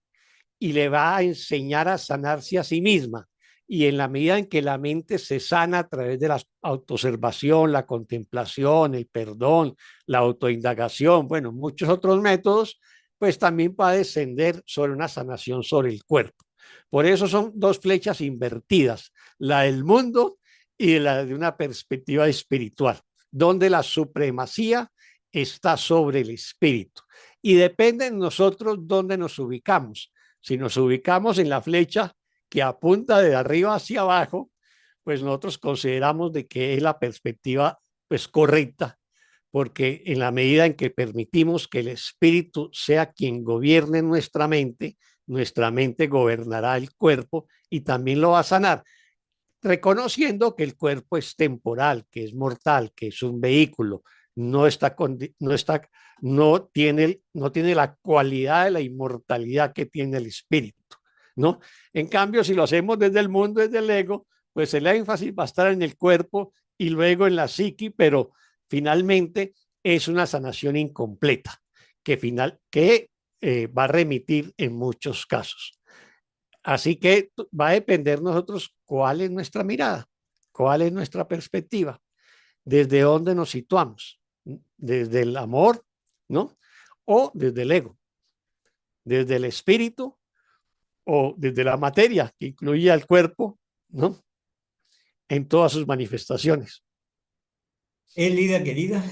y le va a enseñar a sanarse a sí misma. Y en la medida en que la mente se sana a través de la autoobservación, la contemplación, el perdón, la autoindagación, bueno, muchos otros métodos, pues también va a descender sobre una sanación sobre el cuerpo. Por eso son dos flechas invertidas, la del mundo y la de una perspectiva espiritual, donde la supremacía está sobre el espíritu. Y depende de nosotros dónde nos ubicamos. Si nos ubicamos en la flecha que apunta de arriba hacia abajo, pues nosotros consideramos de que es la perspectiva pues correcta, porque en la medida en que permitimos que el espíritu sea quien gobierne nuestra mente gobernará el cuerpo y también lo va a sanar, reconociendo que el cuerpo es temporal, que es mortal, que es un vehículo, no tiene la cualidad de la inmortalidad que tiene el espíritu, ¿no? En cambio, si lo hacemos desde el mundo, desde el ego, pues el énfasis va a estar en el cuerpo y luego en la psiqui, pero finalmente es una sanación incompleta que va a remitir en muchos casos. Así que va a depender nosotros cuál es nuestra mirada, cuál es nuestra perspectiva, desde dónde nos situamos, desde el amor, ¿no? O desde el ego, desde el espíritu o desde la materia, que incluía el cuerpo, ¿no? En todas sus manifestaciones. Elida, querida.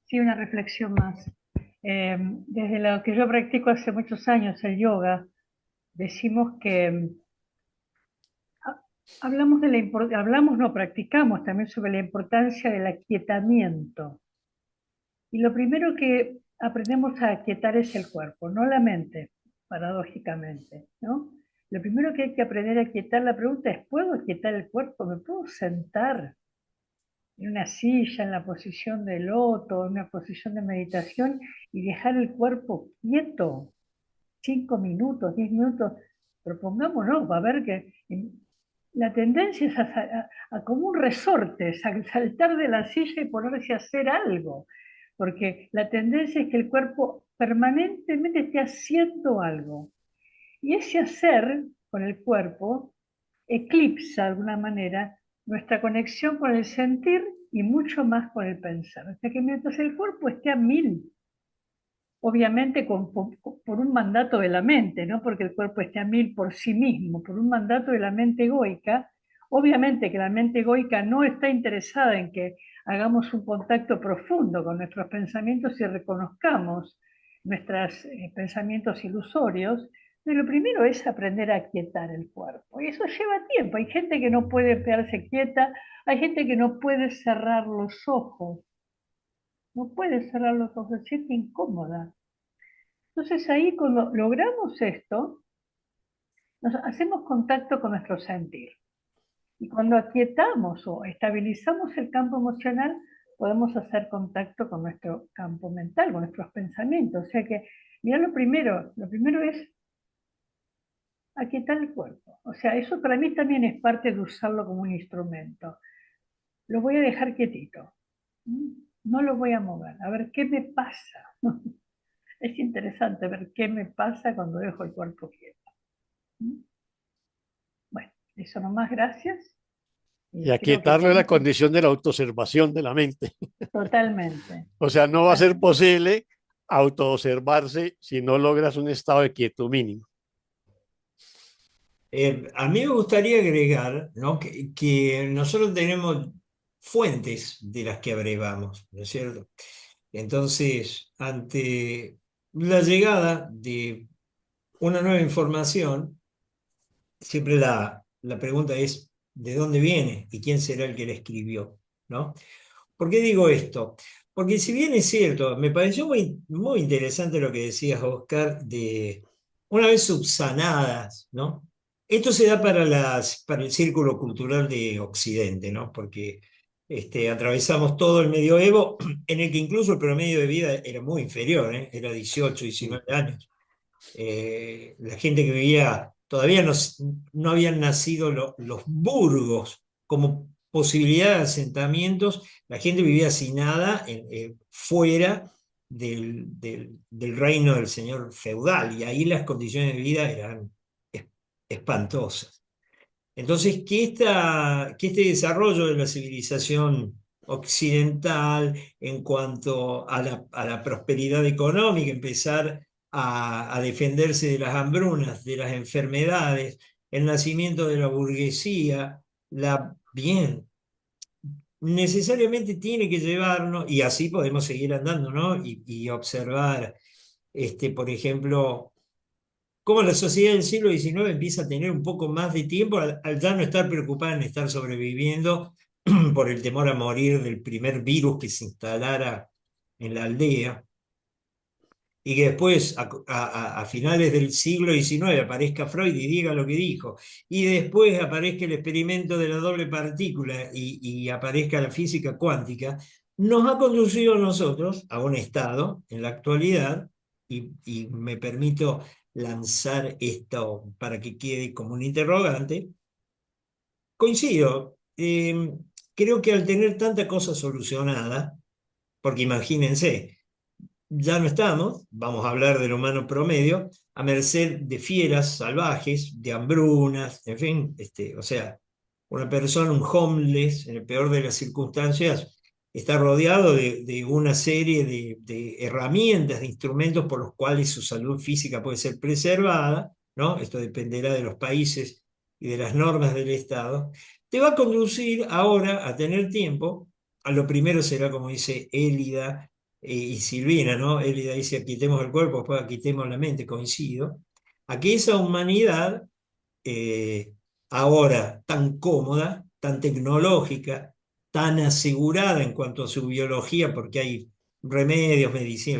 Sí, una reflexión más. Desde lo que yo practico hace muchos años, el yoga, decimos que practicamos también sobre la importancia del aquietamiento. Y lo primero que aprendemos a aquietar es el cuerpo, no la mente, paradójicamente, ¿no? Lo primero que hay que aprender a aquietar, la pregunta es, ¿puedo aquietar el cuerpo? ¿Me puedo sentar en una silla, en la posición de loto, en una posición de meditación y dejar el cuerpo quieto? 5 minutos, 10 minutos, propongámonos, va a ver que la tendencia es a como un resorte, saltar de la silla y ponerse a hacer algo, porque la tendencia es que el cuerpo permanentemente esté haciendo algo. Y ese hacer con el cuerpo eclipsa de alguna manera nuestra conexión con el sentir y mucho más con el pensar. O sea que mientras el cuerpo esté a 1000, obviamente por un mandato de la mente, no porque el cuerpo esté a 1000 por sí mismo, por un mandato de la mente egoica, obviamente que la mente egoica no está interesada en que hagamos un contacto profundo con nuestros pensamientos y reconozcamos nuestros pensamientos ilusorios. Pero lo primero es aprender a aquietar el cuerpo. Y eso lleva tiempo. Hay gente que no puede quedarse quieta, hay gente que no puede cerrar los ojos. No puede cerrar los ojos, se siente incómoda. Entonces ahí cuando logramos esto, nos hacemos contacto con nuestro sentir. Y cuando aquietamos o estabilizamos el campo emocional, podemos hacer contacto con nuestro campo mental, con nuestros pensamientos. O sea que, mira, lo primero es aquietar el cuerpo. O sea, eso para mí también es parte de usarlo como un instrumento. Lo voy a dejar quietito. No lo voy a mover. A ver qué me pasa. Es interesante ver qué me pasa cuando dejo el cuerpo quieto. Bueno, eso nomás, gracias. Y Creo que aquietarlo es la condición de la autoobservación de la mente. totalmente. O sea, no va a ser posible autoobservarse si no logras un estado de quietud mínimo. A mí me gustaría agregar, ¿no?, que nosotros tenemos fuentes de las que abrevamos, ¿no es cierto? Entonces, ante la llegada de una nueva información, siempre la pregunta es, ¿de dónde viene y quién será el que la escribió? ¿No? ¿Por qué digo esto? Porque si bien es cierto, me pareció muy, muy interesante lo que decías, Oscar, de una vez subsanadas, ¿no? Esto se da para el círculo cultural de Occidente, ¿no? Porque atravesamos todo el medioevo, en el que incluso el promedio de vida era muy inferior, ¿eh? Era 18, 19 años. La gente que vivía, todavía no habían nacido los burgos como posibilidad de asentamientos, la gente vivía sin nada fuera del reino del señor feudal, y ahí las condiciones de vida eran espantosas. Entonces, que este desarrollo de la civilización occidental en cuanto a la prosperidad económica, empezar a defenderse de las hambrunas, de las enfermedades, el nacimiento de la burguesía, bien, necesariamente tiene que llevarnos, y así podemos seguir andando, ¿no? Y observar, por ejemplo, cómo la sociedad del siglo XIX empieza a tener un poco más de tiempo al ya no estar preocupada en estar sobreviviendo por el temor a morir del primer virus que se instalara en la aldea, y que después, a finales del siglo XIX, aparezca Freud y diga lo que dijo, y después aparezca el experimento de la doble partícula y aparezca la física cuántica, nos ha conducido a nosotros a un estado, en la actualidad, y me permito lanzar esto para que quede como un interrogante. Coincido, creo que al tener tanta cosa solucionada, porque imagínense, ya no estamos, vamos a hablar del humano promedio, a merced de fieras salvajes, de hambrunas, en fin, o sea, una persona, un homeless, en el peor de las circunstancias, está rodeado de una serie de herramientas, de instrumentos por los cuales su salud física puede ser preservada, ¿no? Esto dependerá de los países y de las normas del Estado. Te va a conducir ahora a tener tiempo, a lo primero será, como dice Élida, y Silvina, ¿no? Élida dice, quitemos el cuerpo, después quitemos la mente, coincido, a que esa humanidad, ahora tan cómoda, tan tecnológica, tan asegurada en cuanto a su biología, porque hay remedios, medicina,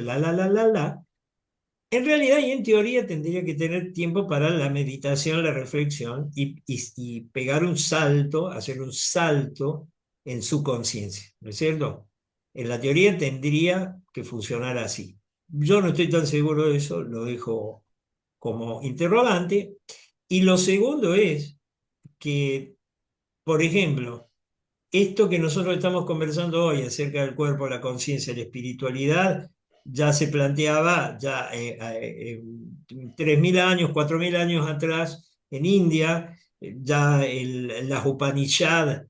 en realidad y en teoría tendría que tener tiempo para la meditación, la reflexión y pegar un salto, hacer un salto en su conciencia, ¿no es cierto? En la teoría tendría que funcionar así. Yo no estoy tan seguro de eso, lo dejo como interrogante. Y lo segundo es que Por ejemplo, esto que nosotros estamos conversando hoy acerca del cuerpo, la conciencia, la espiritualidad, ya se planteaba ya 3.000 años, 4.000 años atrás en India, ya las Upanishad,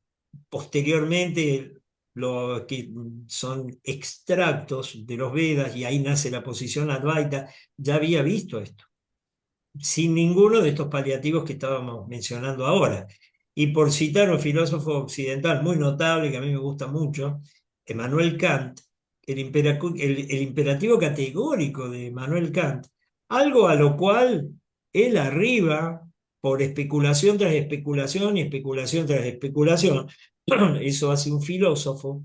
posteriormente lo que son extractos de los Vedas, y ahí nace la posición Advaita, ya había visto esto, sin ninguno de estos paliativos que estábamos mencionando ahora. Y por citar un filósofo occidental muy notable, que a mí me gusta mucho, Emmanuel Kant, el imperativo categórico de Emmanuel Kant, algo a lo cual él arriba, por especulación tras especulación y especulación tras especulación, eso hace un filósofo,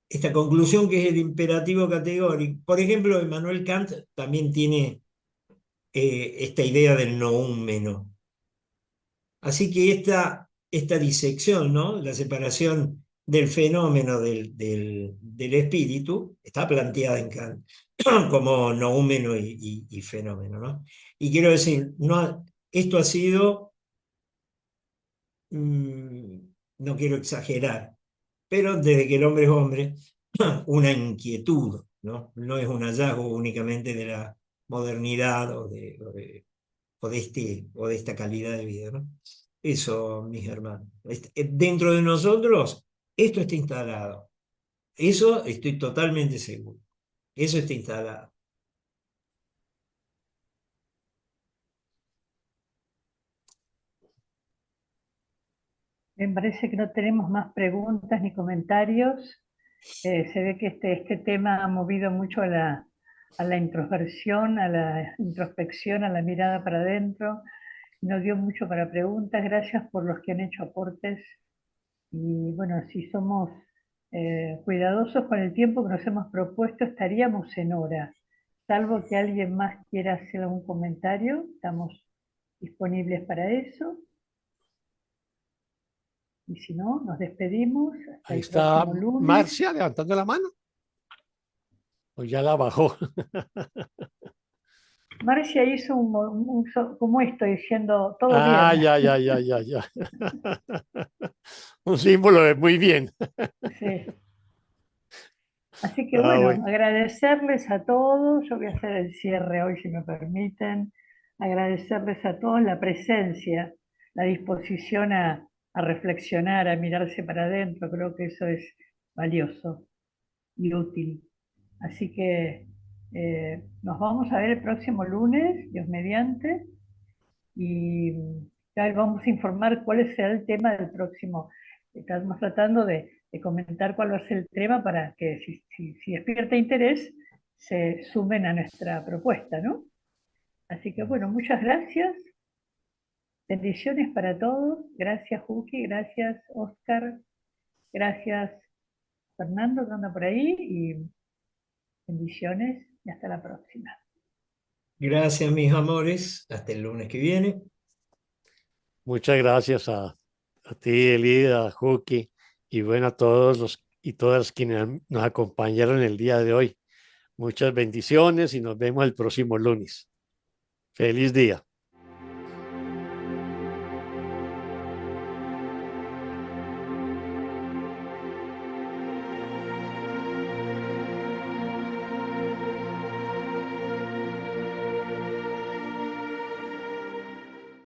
esta conclusión que es el imperativo categórico. Por ejemplo, Emmanuel Kant también tiene esta idea del noúmeno. Así que esta disección, ¿no? La separación del fenómeno del espíritu está planteada en Kant como noúmeno y fenómeno, ¿no? Y quiero decir, no, esto ha sido, no quiero exagerar, pero desde que el hombre es hombre, una inquietud, ¿no? No es un hallazgo únicamente de la modernidad o de esta calidad de vida, ¿no? Eso, mis hermanos. Dentro de nosotros, esto está instalado. Eso estoy totalmente seguro. Eso está instalado. Me parece que no tenemos más preguntas ni comentarios. Se ve que este tema ha movido mucho a la introversión, a la introspección, a la mirada para adentro. Nos dio mucho para preguntas. Gracias por los que han hecho aportes. Y bueno, si somos cuidadosos con el tiempo que nos hemos propuesto, estaríamos en hora. Salvo que alguien más quiera hacer algún comentario, estamos disponibles para eso. Y si no, nos despedimos hasta Ahí el está próximo lunes. Marcia levantando la mano. O ya la bajó. Marcia hizo como esto, diciendo todo Ah, bien. ya. Un símbolo de muy bien. Sí. Así que Ah, bueno, bueno. agradecerles a todos. Yo voy a hacer el cierre hoy, si me permiten. Agradecerles a todos la presencia, la disposición a reflexionar, a mirarse para adentro. Creo que eso es valioso y útil. Así que nos vamos a ver el próximo lunes, Dios mediante, y ya vamos a informar cuál será el tema del próximo. Estamos tratando de comentar cuál va a ser el tema para que si despierta interés, se sumen a nuestra propuesta, ¿no? Así que bueno, muchas gracias. Bendiciones para todos. Gracias, Juki. Gracias, Oscar. Gracias, Fernando, que anda por ahí. Y bendiciones y hasta la próxima. Gracias, mis amores. Hasta el lunes que viene. Muchas gracias a ti, Elida, a Juki, y bueno, a todos los y todas quienes nos acompañaron el día de hoy. Muchas bendiciones y nos vemos el próximo lunes. Feliz día.